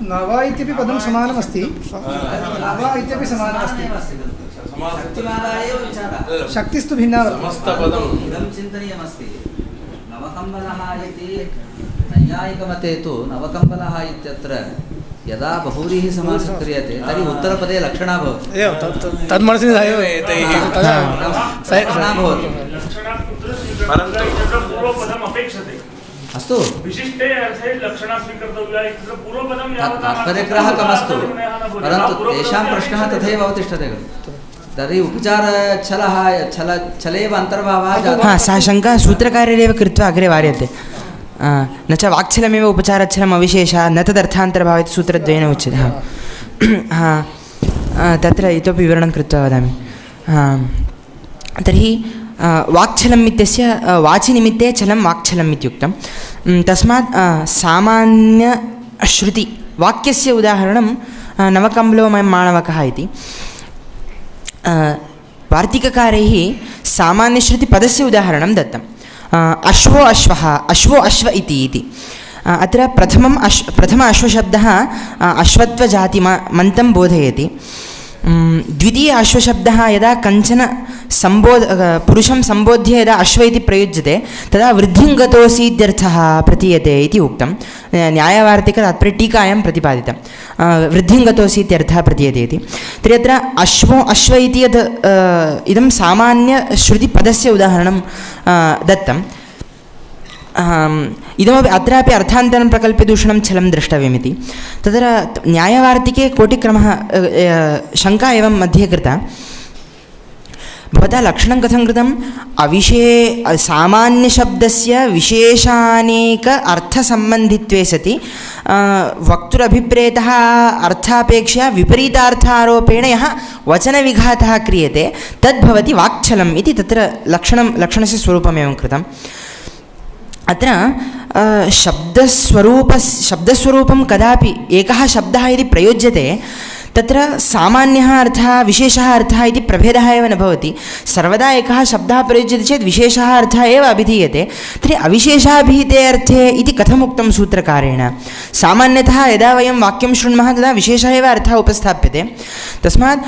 नव इत्यपि पदं समानमस्ति नव इत्यपि समानमस्ति शक्तिस्तु भिन्ना समस्तपदम् इदं चिन्तनीयमस्ति नवकम्बलः इति नैयायिकमते तु नवकम्बलः इत्यत्र यदा बहुव्रीः समासः क्रियते तर्हि उत्तरपदे लक्षणा भवति तन्मनसि लक्षणा भवति अस्तु तात्पर्यग्राहकमस्तु परन्तु तेषां प्रश्नः तथैव अवतिष्ठते खलु तर्हि उपचारच्छलः छलेव अन्तर्भावः जातः सा शङ्का सूत्रकार्यरेव कृत्वा अग्रे वार्यते न च वाक्छलमेव उपचारच्छलम् अविशेषः न तदर्थान्तर्भावः सूत्रद्वयेन उच्यते तत्र इतोपि विवरणं कृत्वा वदामि तर्हि वाक्छलम् इत्यस्य वाचिनिमित्ते छलं वाक्छलम् इत्युक्तं तस्मात् सामान्यश्रुति वाक्यस्य उदाहरणं नवकम्बलो मयं माणवकः इति वार्तिककारैः सामान्यश्रुतिपदस्य उदाहरणं दत्तम् अश्वो अश्वः अश्वो अश्व इति अत्र प्रथम अश्वशब्दः अश्वत्वजातिमन्तं बोधयति द्वितीय अश्वशब्दः यदा कञ्चन पुरुषं सम्बोध्य यदा अश्व इति प्रयुज्यते तदा वृद्धिं गतोऽसि इत्यर्थः प्रतीयते इति उक्तं न्यायवार्तिकतात्पर्यटीकायां प्रतिपादितं वृद्धिं गतोऽसि इत्यर्थः प्रतीयते इति तर्हि अत्र अश्व इति यद् इदं सामान्यश्रुतिपदस्य उदाहरणं दत्तं इदमपि अत्रापि अर्थान्तरं प्रकल्प्य दूषणं छलं द्रष्टव्यमिति तत्र न्यायवार्तिके कोटिक्रमः शङ्का एवं मध्ये कृता भवता लक्षणं कथं कृतम् सामान्यशब्दस्य विशेषानेक अर्थसम्बन्धित्वे सति वक्तुरभिप्रेतः अर्थापेक्षया विपरीतार्थारोपेण यः वचनविघातः क्रियते तद्भवति वाक्छलम् इति तत्र लक्षणस्य स्वरूपमेवं कृतम् अत्र शब्दस्वरूपं कदापि एकः शब्दः यदि प्रयुज्यते तत्र सामान्यः अर्थः विशेषः अर्थः इति प्रभेदः एव न भवति सर्वदा एकः शब्दः प्रयुज्यते चेत् विशेषः अर्थः एव अभिधीयते तर्हि अविशेषाभिहिते अर्थे इति कथमुक्तं सूत्रकारेण सामान्यतः यदा वयं वाक्यं शृण्मः तदा विशेषः एव अर्थः उपस्थाप्यते तस्मात्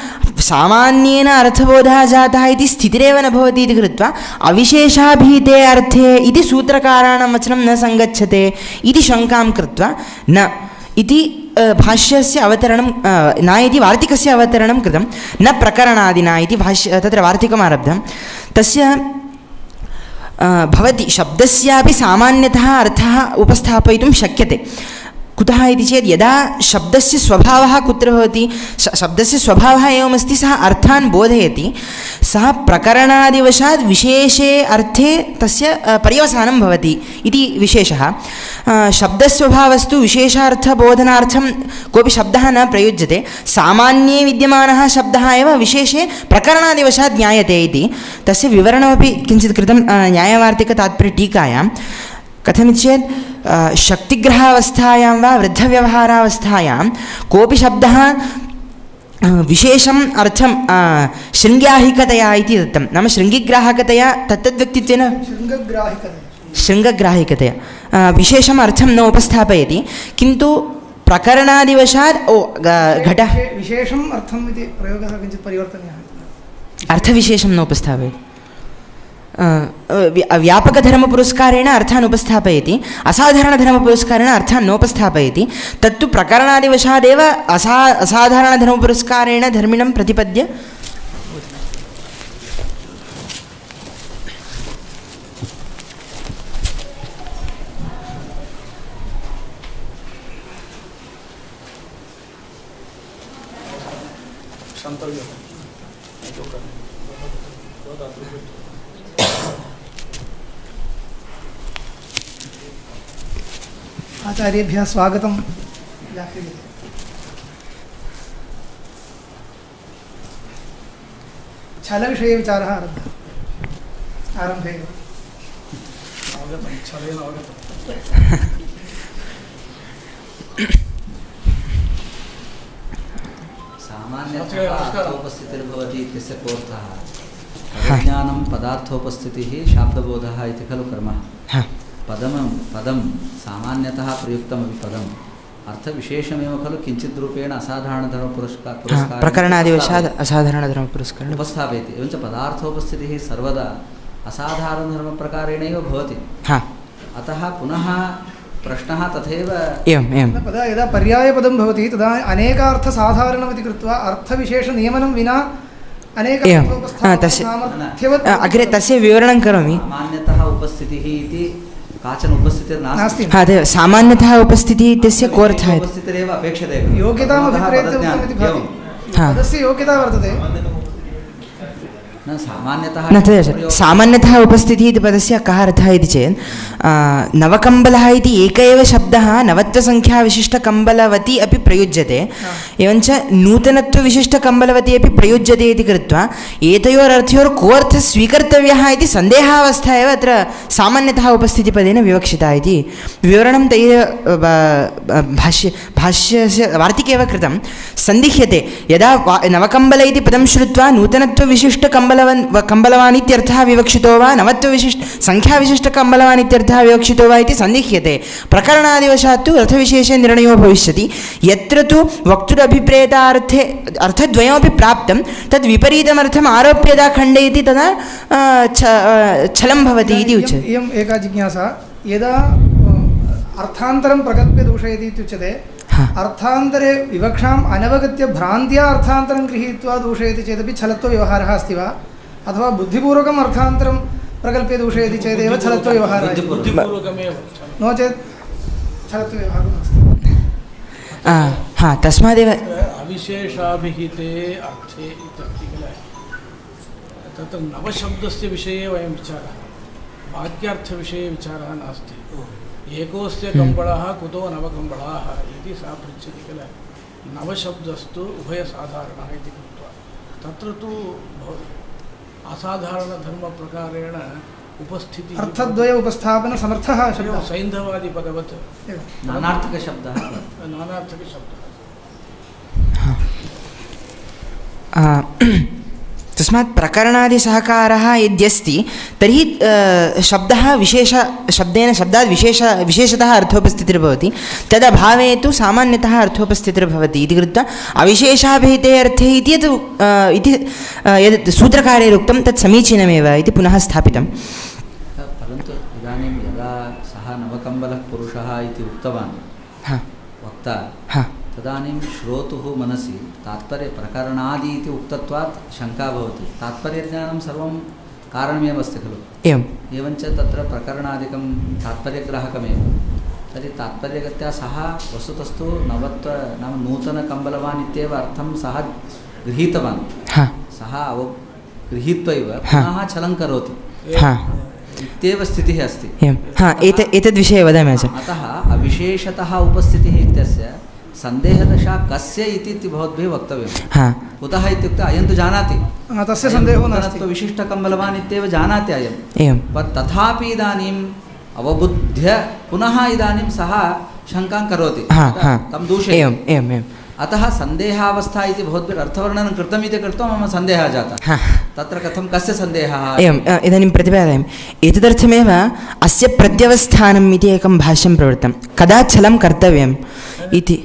सामान्येन अर्थबोधः जातः इति स्थितिरेव न भवति इति कृत्वा अविशेषाभिहिते अर्थे इति सूत्रकाराणां वचनं न सङ्गच्छते इति शङ्कां कृत्वा न इति भाष्यस्य अवतरणं न इति वार्तिकस्य अवतरणं कृतं न प्रकरणादिना इति तत्र वार्तिकम् आरब्धं तस्य भवति शब्दस्यापि सामान्यतः अर्थः उपस्थापयितुं शक्यते कुतः इति चेत् यदा शब्दस्य स्वभावः कुत्र भवति, शब्दस्य स्वभावः एवमस्ति, सः अर्थान् बोधयति, सः प्रकरणादिवशात् विशेषे अर्थे तस्य पर्यवसानं भवति इति विशेषः। शब्दस्वभावस्तु विशेषार्थबोधनार्थं कोऽपि शब्दः न प्रयुज्यते, सामान्ये विद्यमानः शब्दः एव विशेषे प्रकरणादिवशात् ज्ञायते इति तस्य विवरणमपि किञ्चित् कृतं न्यायवार्तिकतात्पर्यटीकायां। कथमिति चेत् शक्तिग्रहावस्थायां वा वृद्धव्यवहारावस्थायां कोऽपि शब्दः विशेषम् अर्थं शृङ्ग्याहिकतया इति दत्तं, नाम शृङ्गिग्राहकतया तत्तद्व्यक्तित्वेन शृङ्गग्राहिकतया विशेषम् अर्थं न उपस्थापयति, किन्तु प्रकरणादिवशात् घटः विशेषम् अर्थम् इति प्रयोगः किञ्चित् परिवर्तनीयः, अर्थविशेषं न उपस्थापयति, व्यापकधर्मपुरस्कारेण अर्थान् उपस्थापयति, असाधारणधर्मपुरस्कारेण अर्थान् नोपस्थापयति। तत्तु प्रकरणादिवशादेव असाधारणधर्मपुरस्कारेण धर्मिणं प्रतिपद्य आचार्येभ्यः स्वागतं। छलविषये विचारः आरम्भे सामान्यतः अर्थोपस्थितिर्भवति इत्यस्य कोऽर्थः? पदज्ञानं पदार्थोपस्थितिः शाब्दबोधः इति खलु कर्म। पदं सामान्यतः प्रयुक्तमपि पदम् अर्थविशेषमेव खलु किञ्चित् रूपेण असाधारणधर्मपुरस्कारः प्रकरणादिवशात् असाधारणधर्मपुरस्कारेण उपस्थापयति। एवञ्च पदार्थोपस्थितिः सर्वदा असाधारणधर्मप्रकारेणैव भवति। अतः पुनः प्रश्नः तथैव एवं यदा पर्यायपदं भवति तदा अनेकार्थसाधारणमिति कृत्वा अर्थविशेषनियमनं विना अग्रे तस्य विवरणं करोमि। सामान्यतः उपस्थितिः इति काचन उपस्थितिर्नास्ति। सामान्यतः उपस्थितिः इत्यस्य कोऽर्थः? उपस्थितिरेव अपेक्षते। योग्यतामभिप्रेत्य उक्तमिति भाति। पदस्य योग्यता वर्तते सामान्यतः उपस्थितिः इति पदस्य कः अर्थः इति चेत् नवकम्बलः इति एक एव शब्दः नवत्वसङ्ख्याविशिष्टकम्बलवती अपि प्रयुज्यते, एवञ्च नूतनत्वविशिष्टकम्बलवती अपि प्रयुज्यते इति कृत्वा एतयोरर्थयोः कोऽर्थः स्वीकर्तव्यः इति सन्देहावस्था एव अत्र सामान्यतः उपस्थितिपदेन विवक्षिता इति विवरणं तैः भाष्यस्य वार्तिके एव कृतं। सन्दिह्यते यदा नवकम्बल इति पदं श्रुत्वा कम्बलवान् इत्यर्थः विवक्षितो वा संख्याविशिष्टकम्बलवान् इत्यर्थः विवक्षितो वा इति सन्दिह्यते। प्रकरणादिवशात् तु अर्थविशेषे निर्णयो भविष्यति। यत्र तु वक्तुरभिप्रेतार्थे अर्थद्वयमपि प्राप्तं तद् विपरीतमर्थम् आरोप्य यदा खण्डयति तदा छलं भवति इति उच्यते। इयम् एका जिज्ञासा, यदा अर्थान्तरं प्रकल्प्य दूषयति इत्युच्यते, अर्थान्तरे विवक्षाम् अनवगत्य भ्रान्त्या अर्थान्तरं गृहीत्वा दूषयति चेदपि छलत्वव्यवहारः अस्ति वा, अथवा बुद्धिपूर्वकम् अर्थान्तरं प्रकल्प्य दूषयति चेदेव छलत्वव्यवहारः, नो चेत् छलत्वव्यवहारः नास्ति। तस्मादेव अविशेषाभिहिते अर्थे इत्यस्ति किल, तत्र नवशब्दस्य विषये वयं विचारः, वाक्यार्थविषये विचारः नास्ति। एकोऽस्य कम्बळः कुतो नवकम्बळाः इति सा पृच्छति किल। नवशब्दस्तु उभयसाधारणः इति कृत्वा तत्र तु असाधारणधर्मप्रकारेण उपस्थितिः अर्थद्वय उपस्थापनसमर्थः शब्दः सैन्धवादिपदवत् नानार्थकशब्दः। तस्मात् प्रकरणादिसहकारः यद्यस्ति तर्हि शब्दः शब्दात् विशेषतः अर्थोपस्थितिर्भवति, तदभावे तु सामान्यतः अर्थोपस्थितिर्भवति इति कृत्वा अविशेषाभिहिते अर्थे इति यद् सूत्रकारेरुक्तं तत् समीचीनमेव इति पुनः स्थापितं। परन्तु इदानीं यदा सः नवकम्बलः पुरुषः इति उक्तवान् वक्ता, तदानीं श्रोतुः मनसि तात्पर्यप्रकरणादि इति उक्तत्वात् शङ्का भवति। तात्पर्यज्ञानं सर्वं कारणमेव अस्ति खलु। एवञ्च तत्र प्रकरणादिकं तात्पर्यग्राहकमेव। तर्हि तात्पर्यगत्या सः वस्तुतस्तु नवत्व नाम नूतनकम्बलवान् इत्येव अर्थं सः गृहीतवान् सः गृहीत्वैव पुनः छलं करोति इत्येव स्थितिः अस्ति एतद्विषये वदामि आचार्य। अतः अविशेषतः उपस्थितिः इत्यस्य सन्देहदशा कस्य इति भवद्भिः वक्तव्यं। कुतः इत्युक्ते अयं तु जानाति तस्य सन्देहो नास्ति, विशिष्टकम्बलवान् इत्येव जानाति अयं, तथापि इदानीम् अवबुद्ध्य पुनः इदानीं सः शङ्कां करोति, तं दूषयति। अतः सन्देहावस्था इति भवद्भिः अर्थवर्णनं कृतम् इति कृत्वा मम सन्देहः जातः। तत्र कथं कस्य सन्देहः? एवम् इदानीं प्रतिपादयामि। एतदर्थमेव अस्य प्रत्यवस्थानम् इति एकं भाष्यं प्रवृत्तं। कदा छलं कर्तव्यम् इति।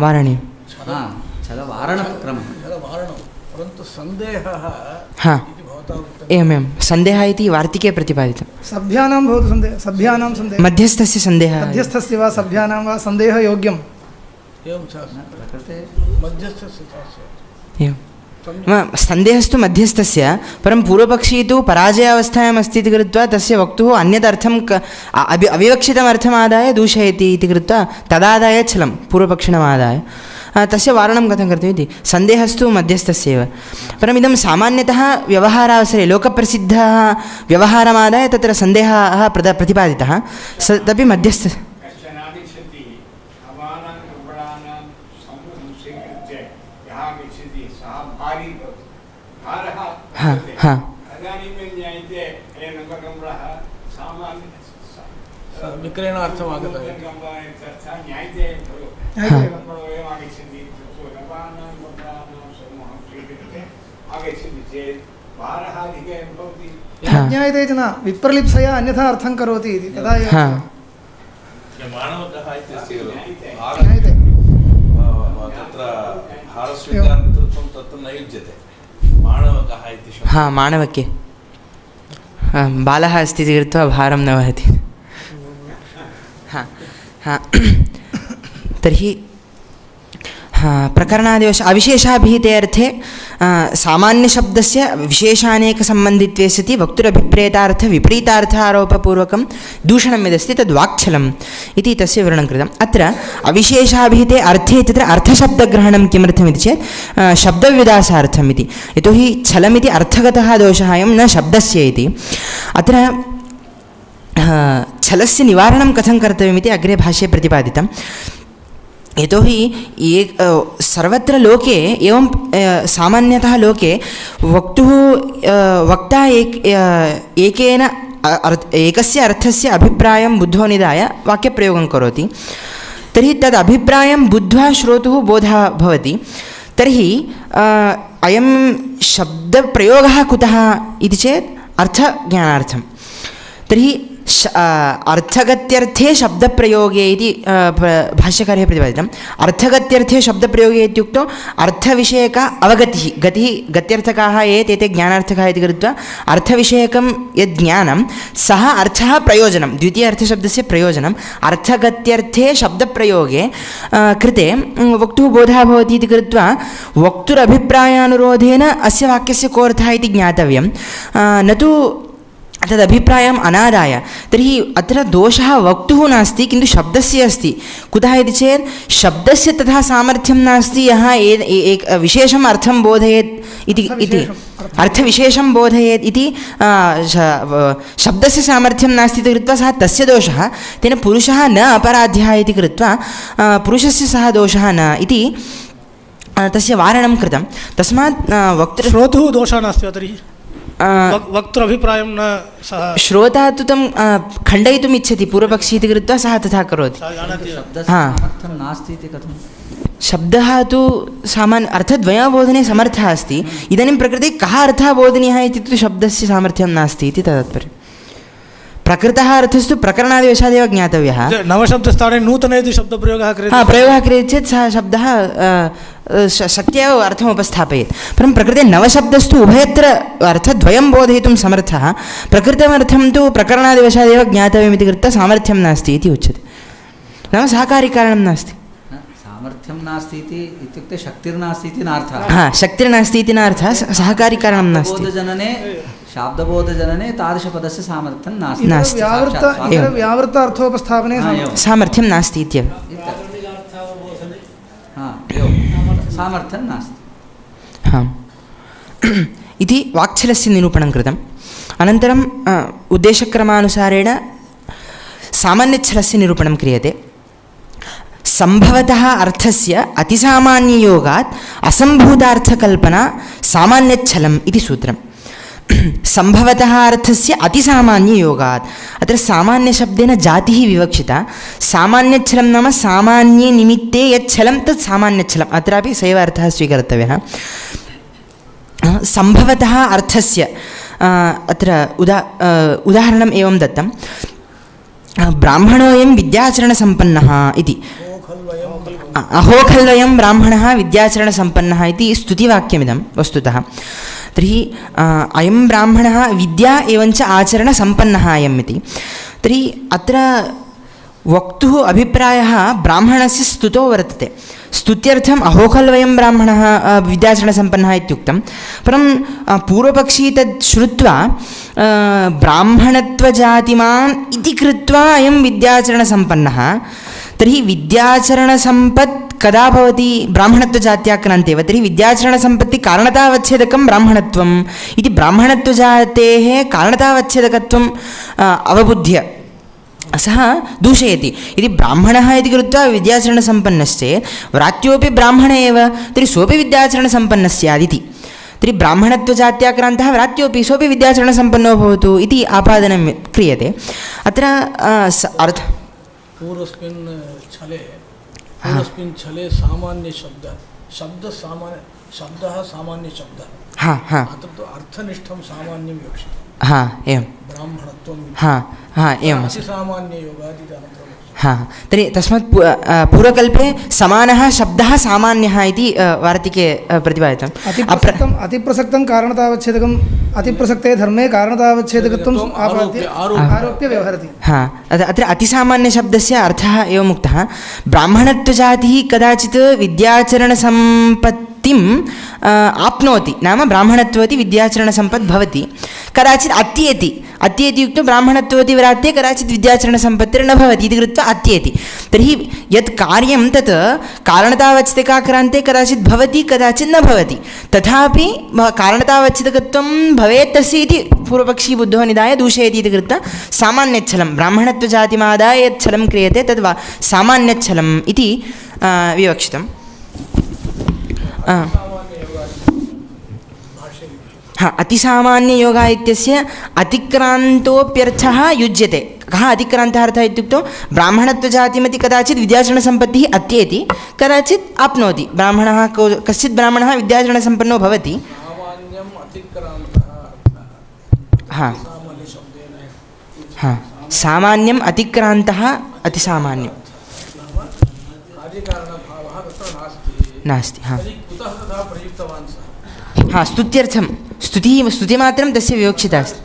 वारणीयं। छलवारणक्रमः, परन्तु सन्देहः एवमेवं सन्देहः इति वार्तिके प्रतिपादितं। सभ्यानां भवतु सन्देहः, सभ्यानां सन्देहः, मध्यस्थस्य सन्देहः, मध्यस्थस्य वा सभ्यानां वा सन्देहयोग्यम्। सन्देहस्तु मध्यस्थस्य, परं पूर्वपक्षी तु पराजयावस्थायाम् अस्ति इति कृत्वा तस्य वक्तुः अन्यदर्थं अविवक्षितमर्थमादाय दूषयति इति कृत्वा तदादाय छलं पूर्वपक्षिणमादाय तस्य वारणं कथं कर्तव्यम् इति। सन्देहस्तु मध्यस्थस्यैव, परमिदं सामान्यतः व्यवहारावसरे लोकप्रसिद्धः व्यवहारमादाय तत्र सन्देहः प्रतिपादितः, स तदपि मध्यस्थ। विक्रयणार्थम् आगतः ज्ञायते च न, विप्रलिप्सया अन्यथा अर्थं करोति इति, तदा एव माणवकः इत्यस्य तत्र हारस्वीकारकर्तृत्वं तत्र न युज्यते। माणवकः इति माणवके बालः अस्ति इति कृत्वा भारं न वहति। तर्हि प्रकरणादिवश अविशेषाभिहिते अर्थे सामान्यशब्दस्य विशेषानेकसम्बन्धित्वे सति वक्तुरभिप्रेतार्थ आरोपपूर्वकं दूषणं यदस्ति तद् वाक्छलम् इति तस्य विवरणं कृतम्। अत्र अविशेषाभिहिते अर्थे तत्र अर्थशब्दग्रहणं किमर्थमिति चेत् शब्दव्युदासार्थम् इति। यतोहि छलमिति अर्थगतः दोषः अयं न शब्दस्य इति। अत्र छलस्य निवारणं कथं कर्तव्यमिति अग्रे भाष्ये प्रतिपादितं। यतोहि सर्वत्र लोके एवं सामान्यतः लोके वक्ता एकस्य अर्थस्य अभिप्रायं बुद्धो निधाय वाक्यप्रयोगं करोति। तर्हि तद् अभिप्रायं बुद्ध्वा श्रोतुः बोधः भवति। तर्हि अयं शब्दप्रयोगः कुतः इति चेत् अर्थज्ञानार्थं। तर्हि अर्थगत्यर्थे शब्दप्रयोगे इति भाष्यकार्ये प्रतिपादितम्। अर्थगत्यर्थे शब्दप्रयोगे इत्युक्तौ अर्थविषयक अवगतिः, गतिः गत्यर्थकाः ये ते ज्ञानार्थकाः इति कृत्वा अर्थविषयकं यद् ज्ञानं सः अर्थः प्रयोजनं, द्वितीय अर्थशब्दस्य प्रयोजनम् अर्थगत्यर्थे शब्दप्रयोगे कृते वक्तुः बोधः भवति इति कृत्वा वक्तुरभिप्रायानुरोधेन अस्य वाक्यस्य कोऽर्थः इति ज्ञातव्यं, न तु तदभिप्रायम् अनादाय। तर्हि अत्र दोषः वक्तुः नास्ति किन्तु शब्दस्य अस्ति। कुतः इति चेत् शब्दस्य तथा सामर्थ्यं नास्ति यः विशेषम् अर्थं बोधयेत् इति अर्थविशेषं बोधयेत् इति शब्दस्य सामर्थ्यं नास्ति इति कृत्वा सः तस्य दोषः, तेन पुरुषः न अपराध्यः इति कृत्वा पुरुषस्य सः दोषः न इति तस्य वारणं कृतं। तस्मात् श्रोतुः दोषः नास्ति वा तर्हि? वक्तुरभिप्रायं न सः श्रोता तु तं खण्डयितुम् इच्छति पूर्वपक्षी इति कृत्वा सः तथा करोति। शब्दः तु अर्थद्वयबोधने समर्थः अस्ति। इदानीं प्रकृते कः अर्थः बोधनीयः इति तु शब्दस्य सामर्थ्यं नास्ति इति तात्पर्यं। प्रकृतः अर्थस्तु प्रकरणादिवशादेव ज्ञातव्यः। नवशब्दस्थाने नूतन यदि शब्दप्रयोगः क्रियते प्रयोगः क्रियते चेत् सः शब्दः शक्यः अर्थम् उपस्थापयेत्। परं प्रकृते नवशब्दस्तु उभयत्र अर्थद्वयं बोधयितुं समर्थः। प्रकृतमर्थं तु प्रकरणादिवशादेव ज्ञातव्यम् इति कृत्वा सामर्थ्यं नास्ति इति उच्यते। नाम सहकारिकारणं नास्ति। सामर्थ्यं नास्ति इत्युक्ते शक्तिर्नास्ति इति नार्थः। शक्तिर्नास्ति इति नार्थः, सहकारिकारणं नास्ति। बोधजनने शाब्दबोधजनने तादृशपदस्य सामर्थ्यं नास्ति। नास्ति। व्यावृत्त अर्थोपस्थापने सामर्थ्यं नास्ति इत्येव। सामर्थ्यं नास्ति। हाम् इति वाक्छलस्य निरूपणं कृतम्। अनन्तरं उद्देशक्रमानुसारेण सामान्यच्छलस्य निरूपणं क्रियते। सम्भवतः अर्थस्य अतिसामान्ययोगात् असम्भूतार्थकल्पना सामान्यच्छलम् इति सूत्रम्। सम्भवतः अर्थस्य अतिसामान्ययोगात्, अत्र सामान्यशब्देन जातिः विवक्षिता। सामान्यच्छलं नाम सामान्ये निमित्ते यच्छलं तत् सामान्यच्छलम्। अत्रापि स एव अर्थः स्वीकर्तव्यः। सम्भवतः अर्थस्य अत्र उदाहरणम् एवं दत्तं। ब्राह्मणोऽयं विद्याचरणसम्पन्नः इति। अहो खल्वयं ब्राह्मणः विद्याचरणसम्पन्नः इति स्तुतिवाक्यमिदं वस्तुतः। तर्हि अयं ब्राह्मणः विद्या एवञ्च आचरणसम्पन्नः अयम् इति। तर्हि अत्र वक्तुः अभिप्रायः ब्राह्मणस्य स्तुतो वर्तते। स्तुत्यर्थम् अहो खल्वयं ब्राह्मणः विद्याचरणसम्पन्नः इत्युक्तं, परं पूर्वपक्षी तद् श्रुत्वा ब्राह्मणत्वजातिमान् इति कृत्वा अयं विद्याचरणसम्पन्नः। तर्हि विद्याचरणसम्पत् कदा भवति? ब्राह्मणत्वजात्याक्रान्तेव। तर्हि विद्याचरणसम्पत्तिकारणतावच्छेदकं ब्राह्मणत्वम् इति ब्राह्मणत्वजातेः कारणतावच्छेदकत्वम् अवबुद्ध्य सः दूषयति। यदि ब्राह्मणः इति कृत्वा विद्याचरणसम्पन्नश्चेत् व्रात्योपि ब्राह्मण एव, तर्हि सोऽपि विद्याचरणसम्पन्नः स्यादिति। तर्हि ब्राह्मणत्वजात्याक्रान्तः व्रात्योपि सोऽपि विद्याचरणसम्पन्नो भवतु इति आपादनं क्रियते। अत्र पूर्वस्मिन् छले शब्दः सामान्यशब्दः अत्र तु अर्थनिष्ठं सामान्यं विवक्षितम्। एवं ब्राह्मणत्वं एवम् अतिसामान्ययोगादिति। तर्हि तस्मात् पूर्वकल्पे समानः शब्दः सामान्यः इति वार्तिके प्रतिपादितम्। अतिप्रसक्तं कारणतावच्छेदकम् अतिप्रसक्ते धर्मे कारणतावच्छेदकत्वम् आरोप्य व्यवहरति। अत्र अतिसामान्यशब्दस्य अर्थः एवमुक्तः। ब्राह्मणत्वजातिः कदाचित् विद्याचरणसम्पत्तिम् आप्नोति, नाम ब्राह्मणत्वति विद्याचरणसम्पत् भवति। कदाचित् अत्येति इत्युक्ते ब्राह्मणत्वति व्रात्ये कदाचित् विद्याचरणसम्पत्तिर्न भवति इति कृत्वा अत्येति। तर्हि यत् कार्यं तत् कारणतावच्छेदकाक्रान्ते कदाचित् भवति कदाचित् न भवति, तथापि कारणतावच्छेदकत्वं भवेत् तस्य इति पूर्वपक्षी बुद्धो निधाय दूषयति इति कृत्वा सामान्यच्छलं ब्राह्मणत्वजातिमादाय यत् छलं क्रियते तद् सामान्यच्छलम् इति विवक्षितम्। अतिसामान्ययोगः इत्यस्य अतिक्रान्तोऽप्यर्थः युज्यते। कः अतिक्रान्तः अर्थः इत्युक्तौ ब्राह्मणत्वजातिमति कदाचित् विद्याचरणसम्पत्तिः अत्येति, कदाचित् आप्नोति। ब्राह्मणः कश्चित् ब्राह्मणः विद्याचरणसम्पन्नो भवति। सामान्यम् अतिक्रान्तः अतिसामान्यं नास्ति। स्तुत्यर्थं स्तुतिमात्रं तस्य विवक्षिता अस्ति।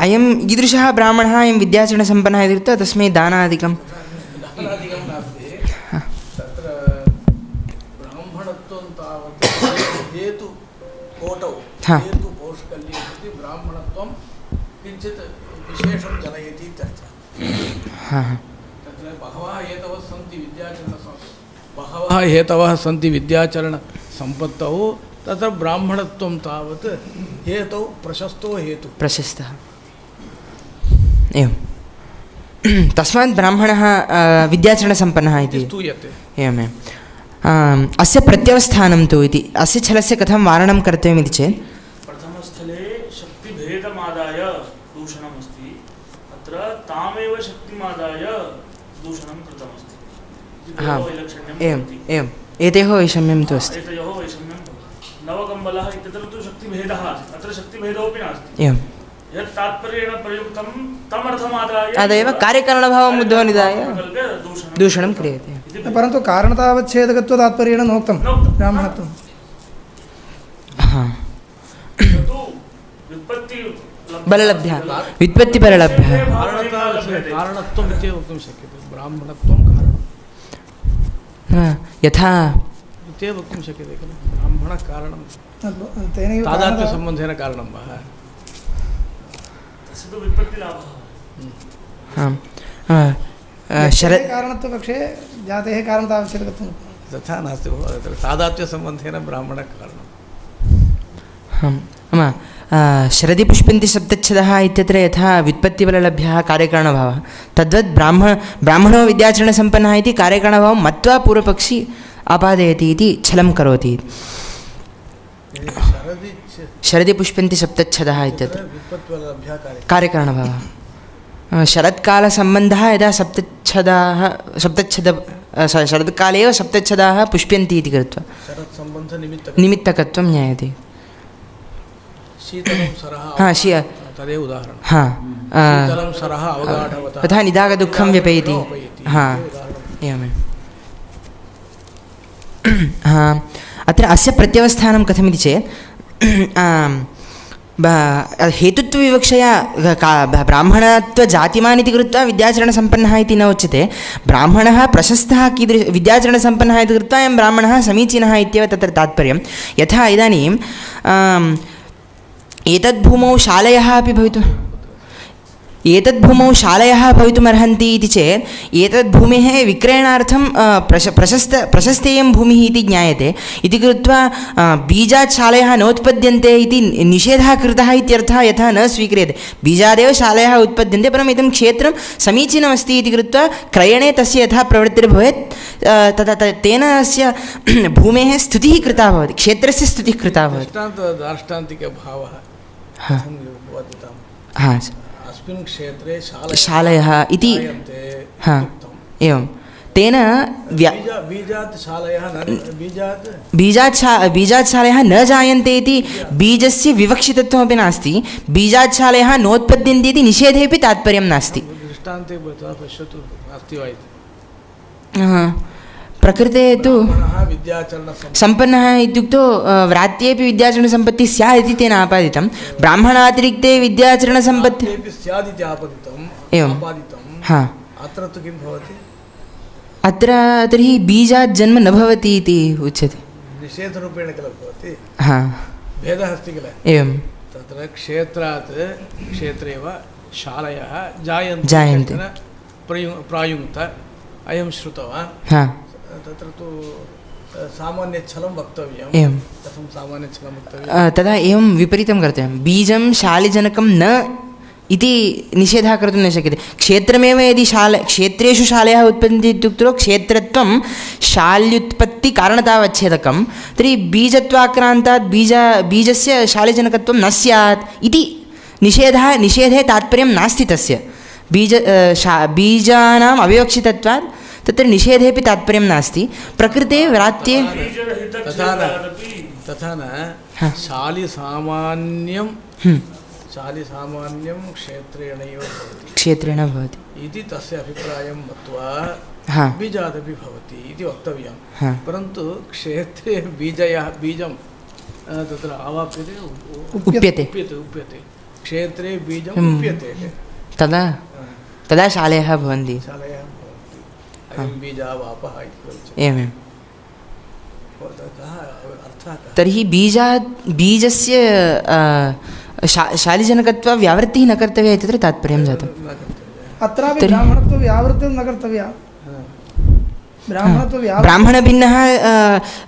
अयम् ईदृशः ब्राह्मणः अयं विद्याचरणसम्पन्नः इति कृत्वा तस्मै दानादिकं बहवः हेतवः सन्ति विद्याचरणसम्पत्तौ, तत्र ब्राह्मणत्वं तावत् हेतौ प्रशस्तः एवं। तस्मात् ब्राह्मणः विद्याचरणसम्पन्नः इति स्तूयते। एवमेवम्। अस्य प्रत्यवस्थानं तु इति अस्य छलस्य कथं वारणं कर्तव्यमिति चेत् प्रथमस्थले शक्तिभेदमादाय दूषणमस्ति, अत्र तामेव शक्तिमादाय दूषणं कृतमस्ति। एवम् एतयोः वैषम्यं तु अस्ति। नवकम्बलः इत्यत्र तु शक्तिभेदः अस्ति, अत्र शक्तिभेदोऽपि नास्ति। एवं यत् तात्पर्येण प्रयुक्तं तमर्थमादाय तदेव कार्यकारणभावम् उद्भवनिधाय दूषणं क्रियते। परन्तु कारणतावच्छेदकत्वतात्पर्येण नोक्तं ब्राह्मणत्वं। बललभ्यः व्युत्पत्तिपरलभ्यः कारणत्वम् इत्येव वक्तुं शक्यते। ब्राह्मणत्वं कारणं यथा इत्येव वक्तुं शक्यते खलु। ब्राह्मण ब्राह्मणकारणं तेनैव तादात्म्यसम्बन्धेन कारणं वा? तस्य तु विपत्तिलाभः। आम् शरत् कारणत्वपक्षे जातेः कारणतावच्छेदं कर्तुं तथा नास्ति भो, तत्र तादात्म्यसम्बन्धेन ब्राह्मणकारणम्। शरदि पुष्पन्ति सप्तच्छदः इत्यत्र यथा व्युत्पत्तिबललभ्यः कार्यकारणभावः तद्वत् ब्राह्मणो विद्याचरणसम्पन्नः इति कार्यकारणभावं मत्वा पूर्वपक्षी आपादयति इति छलं करोति। शरदि पुष्पन्ति सप्तच्छदः इत्यत्र कार्यकारणभावः शरत्कालसम्बन्धः यदा शरत्काले एव सप्तच्छदाः पुष्प्यन्ति इति कृत्वा निमित्तकत्वं ज्ञायते। तदेव उदाहरणं। शीतलं सरः अवगाढवतः तथा निदागदुःखं व्यपैति। एवमेव। अत्र अस्य प्रत्यवस्थानं कथमिति चेत् हेतुत्वविवक्षया ब्राह्मणत्वजातिमान् इति कृत्वा विद्याचरणसम्पन्नः इति न उच्यते। ब्राह्मणः प्रशस्तः विद्याचरणसम्पन्नः इति कृत्वा अयं ब्राह्मणः समीचीनः इत्येव तत्र तात्पर्यं। यथा इदानीं एतद्भूमौ शालयः भवितुमर्हन्ति इति चेत् एतद्भूमेः विक्रयणार्थं प्रशस्तेयं भूमिः इति ज्ञायते इति कृत्वा बीजात् शालयः नोत्पद्यन्ते इति निषेधः कृतः इत्यर्थः यथा न स्वीक्रियते। बीजादेव शालयः उत्पद्यन्ते परम् इदं क्षेत्रं समीचीनमस्ति इति कृत्वा क्रयणे तस्य यथा प्रवृत्तिर्भवेत् तथा तेन अस्य भूमेः स्तुतिः कृता भवति, क्षेत्रस्य स्तुतिः कृता भवति। दार्ष्टान्तिकभावः अस्मिन् क्षेत्रे शालयः इति एवं तेन बीजात् शालयः न जायन्ते इति बीजस्य विवक्षितत्वमपि नास्ति, बीजात् शालयः नोत्पद्यन्ते इति निषेधेपि तात्पर्यं नास्ति। दृष्टान्ते पश्यतु नास्ति वा इति। प्रकृते तु सम्पन्नः इत्युक्तौ व्रात्येपि विद्याचरणसम्पत्तिः स्यात् इति तेन आपादितं। ब्राह्मणातिरिक्ते विद्याचरणसम्पत्तिः स्यादिति आपतितम्। एवं हा अत्र तु किं भवति? अत्र तर्हि बीजात् जन्म न भवति इति उच्यते। निषेधरूपेण किल भवति? हा भेदः अस्ति किल? एवं तत्र क्षेत्रे वा शालयः जायन्ते प्रायुङ्क्त अयं श्रुतवान्। तत्र तु सामान्यच्छलं वक्तव्यम्। एवं कथं सामान्यच्छलं वक्तव्यं? तदा एवं विपरीतं कर्तव्यं। बीजं शालिजनकं न इति निषेधः कर्तुं न शक्यते। क्षेत्रमेव यदि क्षेत्रेषु शालयः उत्पद्यन्ते इत्युक्तौ क्षेत्रत्वं शाल्युत्पत्तिकारणतावच्छेदकं तर्हि बीजत्वाक्रान्तात् बीजस्य शालिजनकत्वं न स्यात् इति निषेधे तात्पर्यं नास्ति तस्य। बीजानाम् अविवक्षितत्वात् तत्र निषेधेपि तात्पर्यं नास्ति। प्रकृते व्रात्ये तथा न शालिसामान्यं क्षेत्रेण भवति इति तस्य अभिप्रायं मत्वा बीजादपि भवति इति वक्तव्यं। परन्तु क्षेत्रे बीजं तत्र आवाप्यते उप्यते क्षेत्रे बीजम् उप्यते तदा शालयः भवन्ति। एवमेव तर्हि बीजस्य शालिजनकत्वा व्यावृत्तिः न कर्तव्या इत्यत्र तात्पर्यं जातम्। अत्रापि ब्राह्मणत्वव्यावृत्तिं न कर्तव्या। ब्राह्मणभिन्नः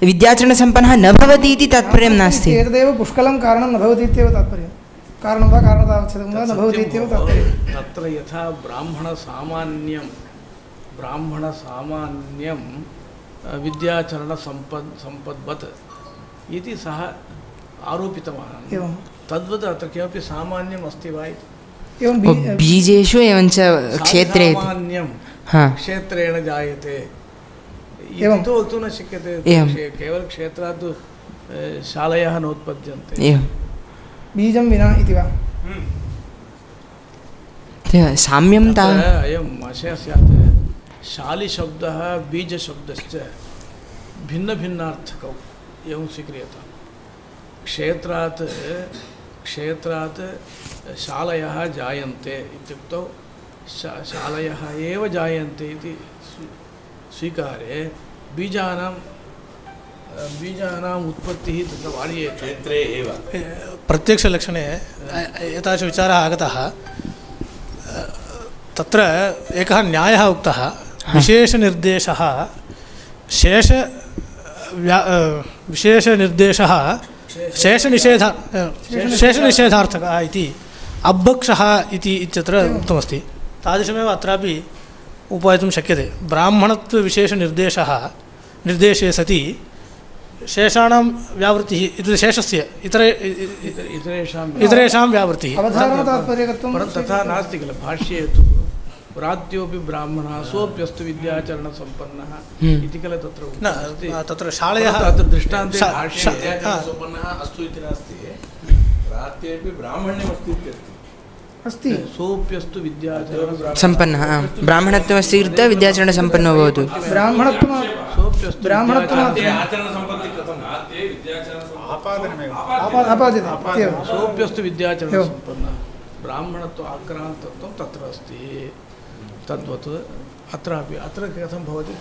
विद्याचरणसम्पन्नः न भवति इति तात्पर्यं नास्ति। एतदेव पुष्कलं कारणं न भवति इत्येव तात्पर्यं। कारणं वा कारणतावच्छेदं वा न भवति इत्येव तात्पर्यं। तत्र यथा ब्राह्मणसामान्यं विद्याचरणसम्पद्वत् इति सः आरोपितवान्। तद्वत् अत्र किमपि सामान्यम् अस्ति वा इति। बीजेषु एवञ्च क्षेत्रे क्षेत्रेण जायते इति तु वक्तुं न शक्यते। केवलं क्षेत्रात् शालयः नोत्पद्यन्ते बीजं विना इति वा। साम्यं अयम् आशयः स्यात्। शालिशब्दः बीजशब्दश्च भिन्नभिन्नार्थकौ एवं स्वीक्रियताम्। क्षेत्रात् शालयः जायन्ते इत्युक्तौ शालयः एव जायन्ते इति स्वीकारे बीजानां बीजानाम् उत्पत्तिः तत्र वार्ये क्षेत्रे एव प्रत्यक्षलक्षणे एतादृशविचारः आगतः तत्र एकः न्यायः उक्तः विशेषनिर्देशः विशेषनिर्देशः शेषनिषेधार्थकः इति अब्भक्षः इति इत्यत्र उक्तमस्ति तादृशमेव अत्रापि उपयोक्तुं शक्यते ब्राह्मणत्वविशेषनिर्देशः निर्देशे सति शेषाणां व्यावृत्तिः इति शेषस्य इतरेषां व्यावृत्तिः परं तथा नास्ति किल भाष्ये तु प्रात्योपि ब्राह्मणः सोऽप्यस्तु विद्याचरणसम्पन्नः इति किल तत्र तत्र शालयः तत्र दृष्टान्ते भाष्ये सम्पन्नः अस्तु इति नास्ति प्रात्येपि ब्राह्मण्यमस्ति इत्यस्ति अस्ति सोऽप्यस्तु विद्याचरण सम्पन्नः ब्राह्मणत्वमस्ति कृत्वा विद्याचरणसम्पन्नो भवतु सोऽप्यस्तु विद्याचरणसम्पन्नः ब्राह्मणत्व आक्रान्तत्वं तत्र अस्ति तद्वत् अत्रापि अत्र कथं भवति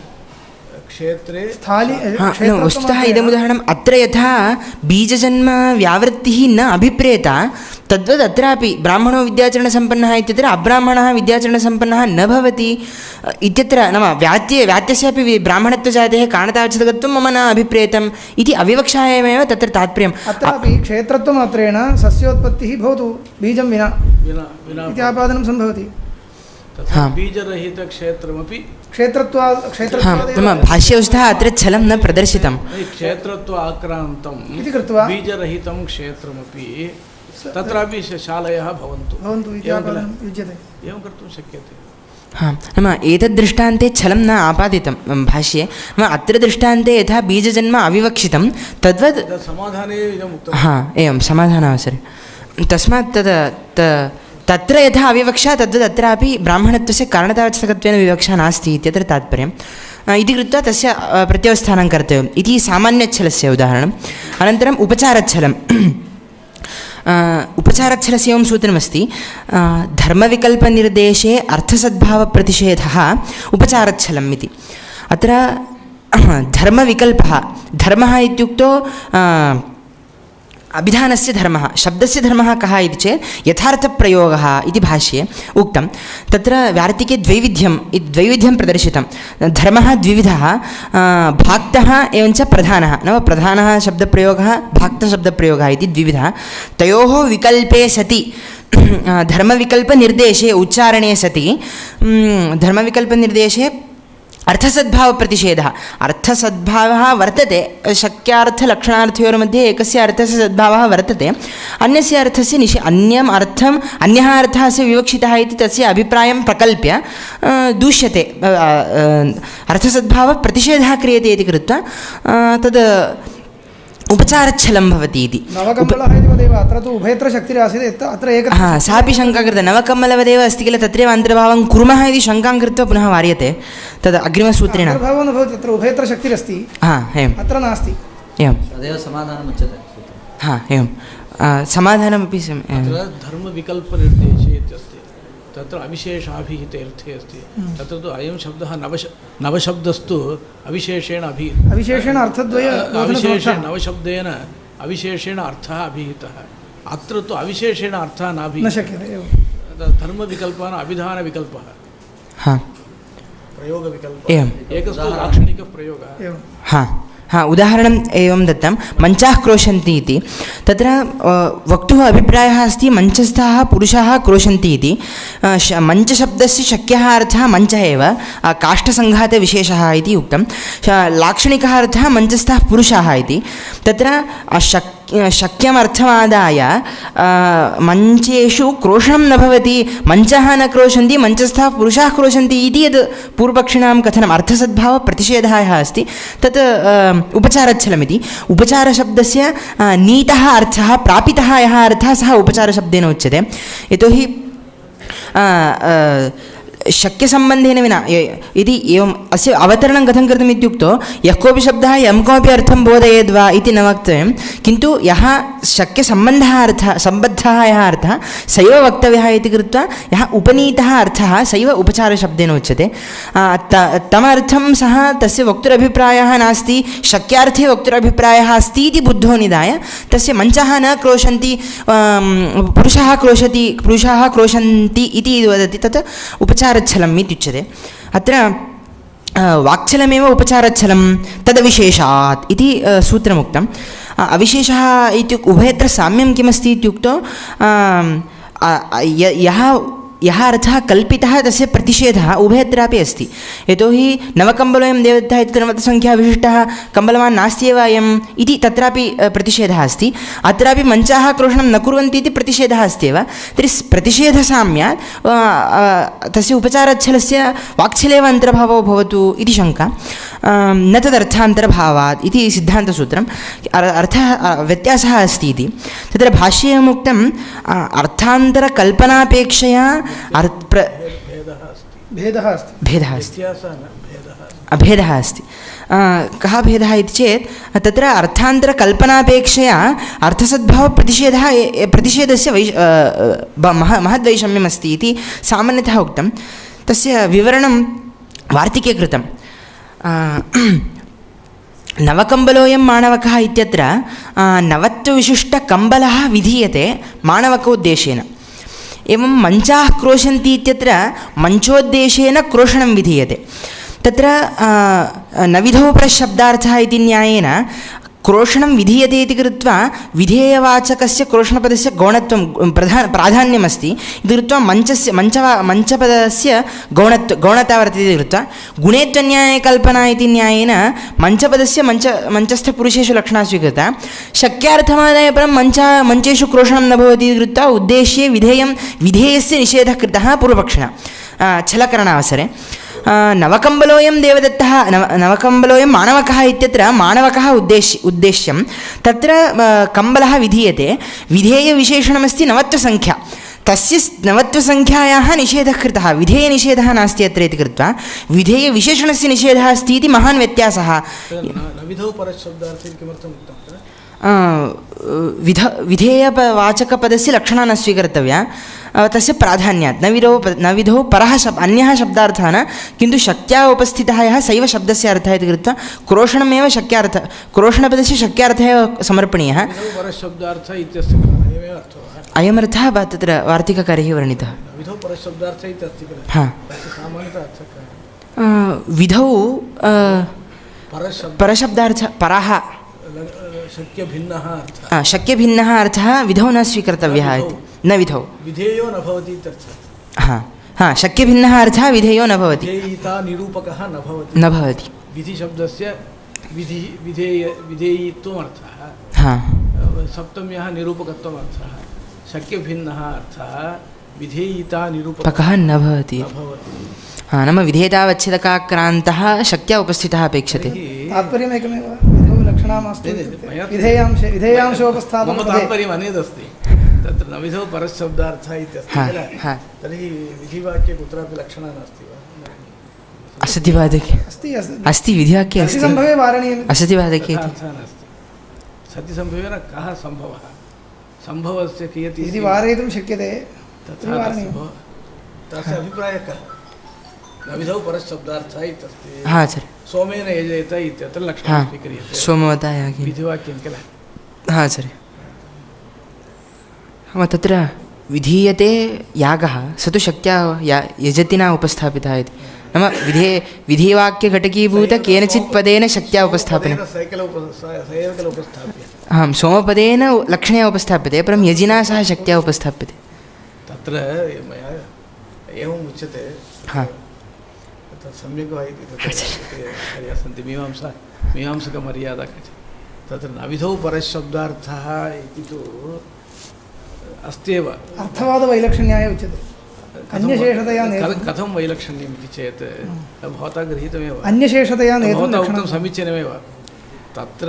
क्षेत्रे वस्तुतः इदमुदाहरणम् अत्र यथा बीजजन्म व्यावृत्तिः न अभिप्रेता तद्वत् अत्रापि ब्राह्मणो विद्याचरणसम्पन्नः इत्यत्र अब्राह्मणः विद्याचरणसम्पन्नः न भवति इत्यत्र नाम व्यात्यस्यापि ब्राह्मणत्वजातेः कारणतावच्छेदकत्वं मम न अभिप्रेतम् इति अविवक्षायामेव तत्र तात्पर्यम् अत्रापि क्षेत्रत्वमात्रेण सस्योत्पत्तिः भवतु बीजं विना इति आपादनं सम्भवति बीजरहितक्षेत्रमपि मम भाष्यवस्था अत्र छलं न प्रदर्शितं क्षेत्रत्व आक्रान्तम् इति कृत्वा बीजरहितं क्षेत्रमपि तत्रापि शालयः भवन्तु एवं कर्तुं शक्यते नाम एतद्दृष्टान्ते छलं न आपादितं भाष्ये नाम अत्र दृष्टान्ते यथा बीजजन्म अविवक्षितं तद्वत् समाधाने इदम् उक्तं एवं समाधानावसरे तस्मात् तत्र यथा अविवक्षा तद्वत् अत्रापि ब्राह्मणत्वस्य कारणतावच्छेदकत्वेन विवक्षा नास्ति इत्यत्र तात्पर्यम् इति कृत्वा तस्य प्रत्यवस्थानं कर्तव्यम् इति सामान्यच्छलस्य उदाहरणम् अनन्तरम् उपचारच्छलम् उपचारच्छलस्य एवं सूत्रमस्ति धर्मविकल्पनिर्देशे अर्थसद्भावप्रतिषेधः उपचारच्छलम् इति अत्र धर्मविकल्पः धर्मः इत्युक्तौ अभिधानस्य धर्मः शब्दस्य धर्मः कः इति चेत् यथार्थप्रयोगः इति भाष्ये उक्तं तत्र वार्तिके द्वैविध्यं प्रदर्शितं धर्मः द्विविधः भाक्तः एवञ्च प्रधानः नाम प्रधानः शब्दप्रयोगः भाक्तशब्दप्रयोगः इति द्विविधः तयोः विकल्पे सति धर्मविकल्पनिर्देशे उच्चारणे सति धर्मविकल्पनिर्देशे अर्थसद्भावप्रतिषेधः अर्थसद्भावः वर्तते शक्यार्थलक्षणार्थयोर्मध्ये एकस्य अर्थस्य सद्भावः वर्तते अन्यस्य अर्थस्य अन्यम् अर्थम् अन्यः अर्थः अस्य विवक्षितः इति तस्य अभिप्रायं प्रकल्प्य दूष्यते अर्थसद्भावप्रतिषेधः क्रियते इति कृत्वा तद् उपचारच्छलं भवति इति नवकमलः इति वदेव अत्र तु उभयत्र शक्तिरासीत् अत्र सापि शङ्का कृता नवकमलवदेव अस्ति किल तत्रैव अन्तर्भावं कुर्मः इति शङ्कां कृत्वा पुनः वार्यते तद् अग्रिमसूत्रेण अन्तर्भावो न भवति तत्र उभयत्र शक्तिरस्ति एवम् अत्र नास्ति एवं तदेव समाधानम् उच्यते एवं समाधानमपि धर्मविकल्पनिर्देशे इत्यस्ति तत्र अविशेषाभिहिते अर्थे अस्ति तत्र तु अयं शब्दः नवशब्दस्तु अविशेषेण अविशेषेण अर्थद्वय नवशब्देन अविशेषेण अर्थः अभिहितः अत्र तु अविशेषेण अर्थः न शक्यते धर्मविकल्पः अभिधानविकल्पः प्रयोगविकल्पः एकस्तु लाक्षणिकः प्रयोगः उदाहरणम् एवं दत्तं मञ्चाः क्रोशन्ति इति तत्र वक्तुः अभिप्रायः अस्ति मञ्चस्थाः पुरुषाः क्रोशन्ति इति मञ्चशब्दस्य शक्यः अर्थः मञ्चः एव काष्ठसङ्घातविशेषः इति उक्तं लाक्षणिकः अर्थः मञ्चस्थाः पुरुषाः इति तत्र शक्यमर्थमादाय मञ्चेषु क्रोशनं न भवति मञ्चः न क्रोशन्ति मञ्चस्थाः पुरुषाः क्रोशन्ति इति यद् पूर्वपक्षिणां कथनम् अर्थसद्भावप्रतिषेधः यः अस्ति तत् उपचारच्छलमिति उपचारशब्दस्य नीतः अर्थः प्रापितः यः अर्थः सः उपचारशब्देन उच्यते यतोहि शक्यसम्बन्धेन विना इति एवम् अस्य अवतरणं कथं कृतम् इत्युक्तौ यः कोऽपि शब्दः यं कोऽपि अर्थं बोधयेद्वा इति न वक्तव्यं, किन्तु यः शक्यसम्बन्धः अर्थः सम्बद्धः यः अर्थः सैव वक्तव्यः इति कृत्वा यः उपनीतः अर्थः सैव उपचारशब्देन उच्यते। तमर्थं सः तस्य वक्तुरभिप्रायः नास्ति, शक्यार्थे वक्तुरभिप्रायः अस्ति इति बुद्धो निधाय तस्य मञ्चः न क्रोशन्ति, पुरुषाः क्रोशन्ति इति वदति, तत् उपचारच्छलम् इत्युच्यते। अत्र वाक्छलमेव उपचारच्छलं तदविशेषात् इति सूत्रमुक्तम्। अविशेषः इत्युक्ते उभयत्र साम्यं किमस्ति इत्युक्तौ यः अर्थः कल्पितः तस्य प्रतिषेधः उभयत्रापि अस्ति। यतोहि नवकम्बलोऽयं देवदत्तः इति नवतसङ्ख्याविशिष्टः कम्बलवान् नास्ति एव अयम् इति तत्रापि प्रतिषेधः अस्ति। अत्रापि मञ्चाः क्रोशनं न कुर्वन्ति इति प्रतिषेधः अस्ति एव। तर्हि प्रतिषेधसाम्यात् तस्य उपचारच्छलस्य वाक्छलेव अन्तर्भावो भवतु इति शङ्का, न तदर्थान्तरभावात् इति सिद्धान्तसूत्रम्। अर्थः व्यत्यासः अस्ति इति तत्र भाष्येन उक्तम् अर्थान्तरकल्पनापेक्षया भेदः अस्ति। कः भेदः इति चेत् तत्र अर्थान्तरकल्पनापेक्षया अर्थसद्भावप्रतिषेधस्य महद्वैषम्यमस्ति इति सामान्यतः उक्तं। तस्य विवरणं वार्तिके कृतं। नवकम्बलोऽयं माणवकः इत्यत्र नवत्वविशिष्टकम्बलः विधीयते माणवकोद्देशेन। एवं मञ्चाः क्रोशन्ति इत्यत्र मञ्चोद्देशेन क्रोशनं विधीयते। तत्र नविधौ परशब्दार्थः इति न्यायेन क्रोशनं विधीयते इति कृत्वा विधेयवाचकस्य क्रोशनपदस्य गौणत्वं प्राधान्यमस्ति इति कृत्वा मञ्चपदस्य गौणता वर्तते इति कृत्वा गुणेत्वन्यायकल्पना इति न्यायेन मञ्चपदस्य मञ्चस्थपुरुषेषु लक्षणा स्वीकृता। शक्यार्थमादाय परं मञ्चेषु क्रोशनं न भवति इति कृत्वा उद्देश्ये विधेयस्य निषेधः कृतः पूर्वपक्षिणा छलकरणावसरे। नवकम्बलोऽयं देवदत्तः नवकम्बलोऽयं माणवकः इत्यत्र माणवकः उद्देश्यं तत्र कम्बलः विधीयते। विधेयविशेषणमस्ति नवत्वसङ्ख्या, तस्य नवत्वसङ्ख्यायाः निषेधः कृतः, विधेयनिषेधः नास्ति अत्र इति कृत्वा विधेयविशेषणस्य निषेधः अस्ति इति महान् व्यत्यासः। विधेयवाचकपदस्य लक्षणा न स्वीकर्तव्या, तस्य प्राधान्यात् नविधौ परः अन्यः शब्दार्थः न, किन्तु शक्त्या उपस्थितः यः सैव शब्दस्य अर्थः इति कृत्वा क्रोशणमेव शक्यार्थः, क्रोशणपदस्य शक्यार्थः एव समर्पणीयः। अयमर्थः तत्र वार्तिककारैः वर्णितः। विधौ परशब्दार्थः परः शक्यभिन्नः अर्थः विधौ न स्वीकर्तव्यः इति, न विधौ विधेयो न भवति इत्यर्थः। शक्यभिन्नः अर्थः विधेयो न भवति, निरूपकः न भवति। विधिशब्दस्य विधेयित्वमर्थः, सप्तम्यः निरूपकत्वमर्थः, शक्यभिन्नः अर्थः विधेयिता निरूपकः न भवति। नाम विधेयतावच्छेदकाक्रान्तः शक्त्या उपस्थितः अपेक्षते। तात्पर्यमेकमेव, लक्षणामस्ति विधेयांशोपस्थापनं। मम तात्पर्यम् अन्यदस्ति, तत्र नविधौ परशब्दार्थः इत्यस्ति किल, तर्हि विधिवाक्ये कुत्रापि लक्षणा नास्ति वा? असतिवादके अस्ति, विधिवाक्ये अस्ति, सतिसम्भवे वारणीयम्। असतिवादके अर्थः नास्ति। सतिसम्भवेन कः सम्भवः? सम्भवस्य कियत् इति वारयितुं शक्यते, तथा तस्य अभिप्रायः कः? नविधौ परशब्दार्थः इत्यस्ति, सोमेन यजेत इत्यत्र लक्षणं स्वीक्रियते, सोमवतायाः विधिवाक्यं किल। सरि, तत्र विधीयते यागः, स तु शक्त्या यजति न उपस्थापितः इति, नाम विधिवाक्यघटकीभूत केनचित् पदेन शक्त्या उपस्थापने, सोमपदेन लक्षणे उपस्थाप्यते, परं यजिना सह शक्त्या उपस्थाप्यते। तत्र मया एवम् उच्यते, सम्यक् वा इति सन्ति मीमांसकमर्यादा कथं तत्र नविधौ परशब्दार्थः इति तु अस्त्येव। अर्थवादवैलक्षण्याय उच्यते, अन्यशेषतया कथं वैलक्षण्यम् इति चेत् भवता गृहीतमेव, अन्यशेषतया भवता उक्तं समीचीनमेव। तत्र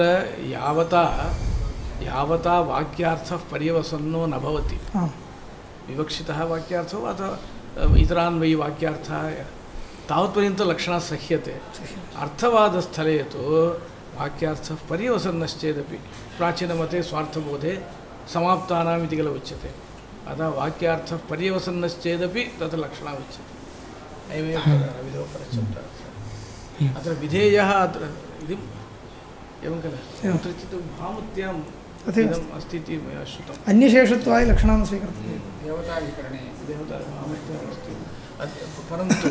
यावता वाक्यार्थः पर्यवसन्नो न भवति, विवक्षितः वाक्यार्थो अथवा इतरान्वयी वाक्यार्थः तावत्पर्यन्तं लक्षणात् सह्यते अर्थवादस्थले तु वाक्यार्थः पर्यवसन्नश्चेदपि प्राचीनमते स्वार्थबोधे समाप्तानाम् इति किल उच्यते अतः वाक्यार्थः पर्यवसन्नश्चेदपि तत्र लक्षणम् उच्यते अयमेव विधौ परशब्दार्थः अत्र विधेयः अत्र इति एवं किल कुत्रचित् भामुत्याम् इदम् अस्ति इति मया श्रुतम् अन्यशेषत्वाय लक्षणान् स्वीकर्तव्यं देवताधिकरणे भामुत्याम् अस्ति परन्तु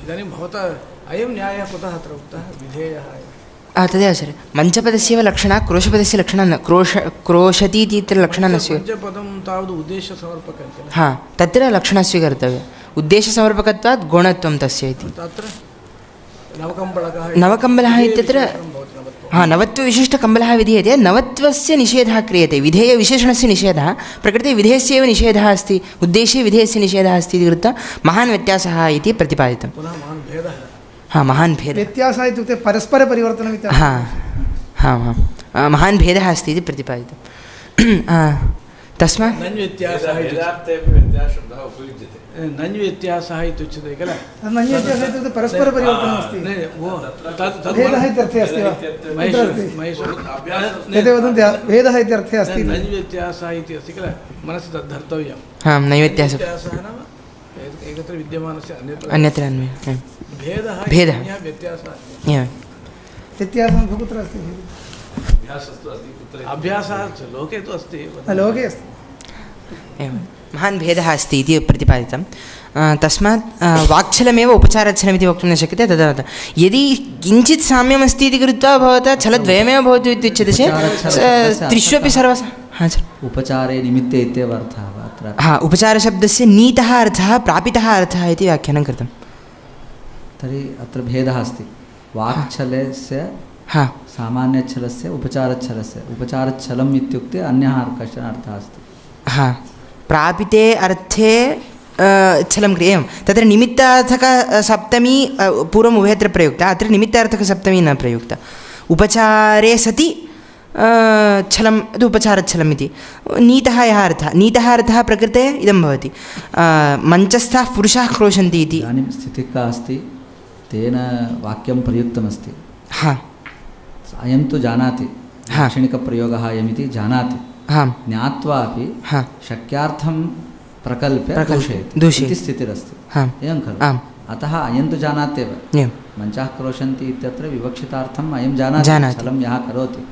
इदानीं भवता अयं न्यायः कुतः अत्र उक्तः विधेयः तदेव आचार्य मञ्चपदस्यैव लक्षणा क्रोशपदस्य लक्षणा न क्रोशति इति लक्षणं न स्वीकर्तव्यं पञ्चपदं तावद् उद्देश्यसमर्पकं किल हा तत्र लक्षणं स्वीकर्तव्यं उद्देश्यसमर्पकत्वात् गुणत्वं तस्य इति तत्र नवकम्बलकः नवकम्बलः इत्यत्र हा नवत्वविशिष्टकम्बलः विधीयते नवत्वस्य निषेधः क्रियते विधेयविशेषणस्य निषेधः प्रकृते विधेयस्य एव निषेधः अस्ति उद्देश्ये विधेयस्य निषेधः अस्ति इति कृत्वा महान् व्यत्यासः इति प्रतिपादितं पुनः महान् भेदः हा महान् भेदः व्यत्यासः इत्युक्ते परस्परपरिवर्तनम् इति हा हा हा महान् भेदः अस्ति इति प्रतिपादितं तस्मात् वेदार्थेपि व्यत्यासशब्दः उपयुज्यते नञ्व्यत्यासः इत्युच्यते किल नञ्व्यत्यासः इत्युक्ते परस्परपरिवर्तनमस्ति भेदः इत्यर्थे अस्ति वा एते वदन्ति भेदः इत्यर्थे अस्ति नञ्व्यत्यासः इति अस्ति किल मनसि तद् धर्तव्यं हा नैव्यत्यासः नाम एकत्र विद्यमानस्य अन्यत्र भेदः व्यत्यासः एवं व्यत्यासः कुत्र अस्ति अभ्यासः लोके तु अस्ति लोके अस्ति एवं महान् भेदः अस्ति इति प्रतिपादितं तस्मात् वाक्छलमेव उपचारच्छलमिति वक्तुं न शक्यते तदर्थं यदि किञ्चित् साम्यमस्ति इति कृत्वा भवता छलद्वयमेव भवतु इत्युच्यते चेत् त्रिष्वपि सर्वसा हा सर उपचारे निमित्ते इत्येव अर्थः वा अत्र हा उपचारशब्दस्य नीतः अर्थः प्रापितः अर्थः इति व्याख्यानं कृतं तर्हि अत्र भेदः अस्ति वाक्छलस्य हा सामान्यच्छलस्य उपचारच्छलस्य उपचारच्छलम् इत्युक्ते अन्यः कश्चन अर्थः अस्ति हा प्रापिते अर्थे छलं क्रिय एवं तत्र निमित्तार्थकसप्तमी पूर्वम् उभयत्र प्रयुक्ता अत्र निमित्तार्थकसप्तमी न प्रयुक्ता उपचारे सति छलम् तु उपचारच्छलम् इति नीतः यः अर्थः प्रकृते इदं भवति मञ्चस्थाः पुरुषाः क्रोशन्ति इति इदानीं स्थितिः का अस्ति तेन वाक्यं प्रयुक्तमस्ति हा अयं तु जानाति लाक्षणिकप्रयोगः अयमिति जानाति ज्ञात्वा अपि शक्यार्थं प्रकल्प्य दूषयति इति स्थितिरस्ति एवं खलु अतः अयं तु जानात्येव मञ्चाः क्रोशन्ति इत्यत्र विवक्षितार्थम् अयं जानाति छलं यः करोति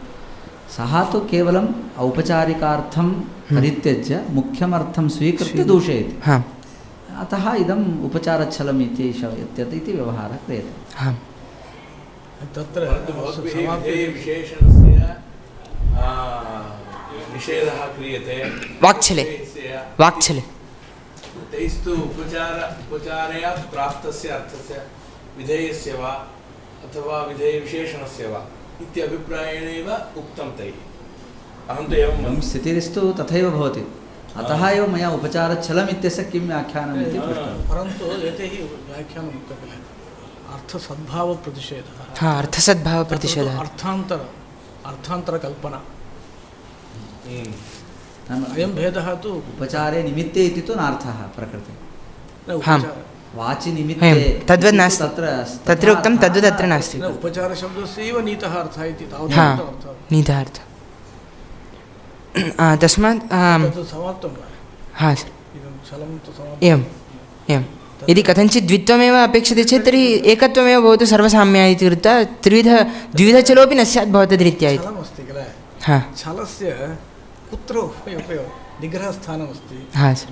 सः तु केवलम् औपचारिकार्थं परित्यज्य मुख्यमर्थं स्वीकृत्य दूषयति अतः इदम् उपचारच्छलम् इति व्यवहारः क्रियते तत्र विशेषणस्य निषेधः क्रियते वाक्छले तैस्तु उपचारया प्राप्तस्य अर्थस्य विधेयस्य वा अथवा विधेयविशेषणस्य वा इत्यभिप्रायेणैव उक्तं तैः अहं तु एवं स्थितिस्तु तथैव भवति अतः एव मया उपचारच्छलम् इत्यस्य किं व्याख्यानम् इति पृष्टं परन्तु एतैः व्याख्यानम् उक्तं किल अर्थसद्भावप्रतिषेधः अर्थसद्भावप्रतिषेधः अर्थान्तरकल्पना अयं भेदः तु उपचारे निमित्ते इति तु नार्थः प्रकृते वाचि निमित्ते तद्वत् नास्ति तत्र उक्तं तद्वत् अत्र नास्ति उपचारशब्दस्यैव नीतः अर्थः इति नीतः अर्थः तस्मात् समाप्तं हा एवम् यदि कथञ्चित् द्वित्वमेव अपेक्षते चेत् तर्हि एकत्वमेव भवतु सर्वसाम्या इति कृत्वा द्विविधचलोपि न स्यात् भवतद्रीत्या इति छलस्य कुत्र उपयोग निग्रहस्थानमस्ति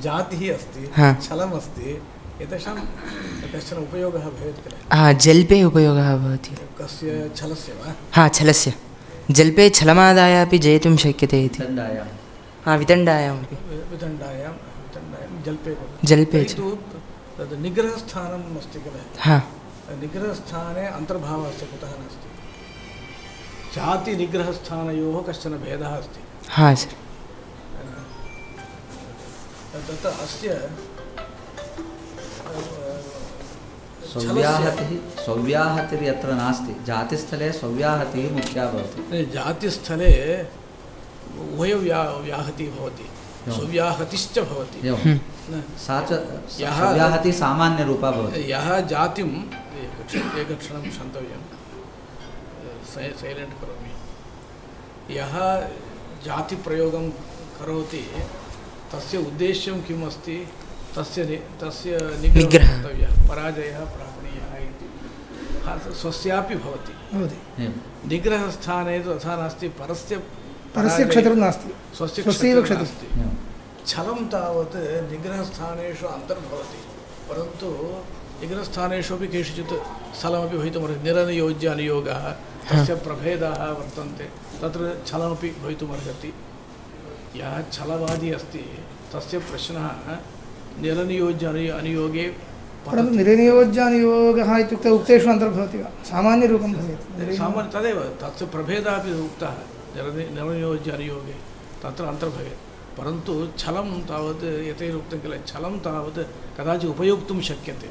जातिः अस्ति छलमस्ति एतेषां कश्चन उपयोगः भवेत् किल जल्पे उपयोगः भवति कस्य छलस्य वा छलस्य जल्पे छलमादाय अपि जयितुं शक्यते इति वितण्डायामपि जल्पे तद् निग्रहस्थानम् अस्ति किल निग्रहस्थाने अन्तर्भावः अस्ति कुतः नास्ति जातिनिग्रहस्थानयोः कश्चन भेदः अस्ति सर तत्र अस्य स्वव्याहतिर्यत्र नास्ति जातिस्थले स्वव्याहतिः मुख्या भवति जातिस्थले उभयव्याहतिः भवति सुव्याहतिश्च भवति एवं सा च व्याहति सामान्यरूपा भवति यः जातिं एकक्षणं क्षन्तव्यं सैलेण्ट् करोमि यः जातिप्रयोगं करोति तस्य उद्देश्यं किम् अस्ति तस्य निग्रहः कर्तव्यः पराजयः प्रापणीयः इति स्वस्यापि भवति निग्रहस्थाने तु तथा नास्ति परस्य क्षतिर् नास्ति स्वस्यैव क्षतिः छलं तावत् निग्रहस्थानेषु अन्तर्भवति परन्तु निग्रहस्थानेषु अपि केषुचित् स्थलमपि भवितुमर्हति निरनियोज्य अनियोगः तस्य प्रभेदाः वर्तन्ते तत्र छलमपि भवितुमर्हति यः छलवादी अस्ति तस्य प्रश्नः निरनियोज्य अनियोगे परन्तु निरनियोज्यानियोगः इत्युक्ते उक्तेषु अन्तर्भवति वा सामान्यरूपं भवेत् सामान्य तदेव तस्य प्रभेदः अपि उक्तः निरनियोज्य अनियोगे तत्र अन्तर्भवेत् परन्तु छलं तावत् यथैरुक्तं किल छलं तावत् कदाचित् उपयोक्तुं शक्यते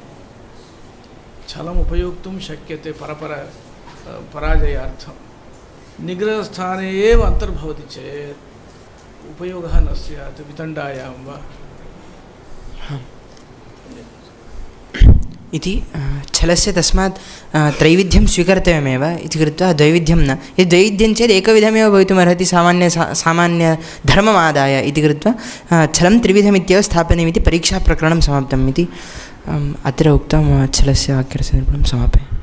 छलम् उपयोक्तुं शक्यते पराजयार्थं निग्रहस्थाने एव अन्तर्भवति चेत् उपयोगः न स्यात् वितण्डायां वा इति छलस्य तस्मात् त्रैविध्यं स्वीकर्तव्यमेव इति कृत्वा द्वैविध्यं न यदि द्वैविध्यं चेत् एकविधमेव भवितुमर्हति सामान्यधर्ममादाय इति कृत्वा छलं त्रिविधमित्येव स्थापनीयमिति परीक्षाप्रकरणं समाप्तम् इति अत्र उक्तं छलस्य वाक्यस्य निरूपणं समापयामि।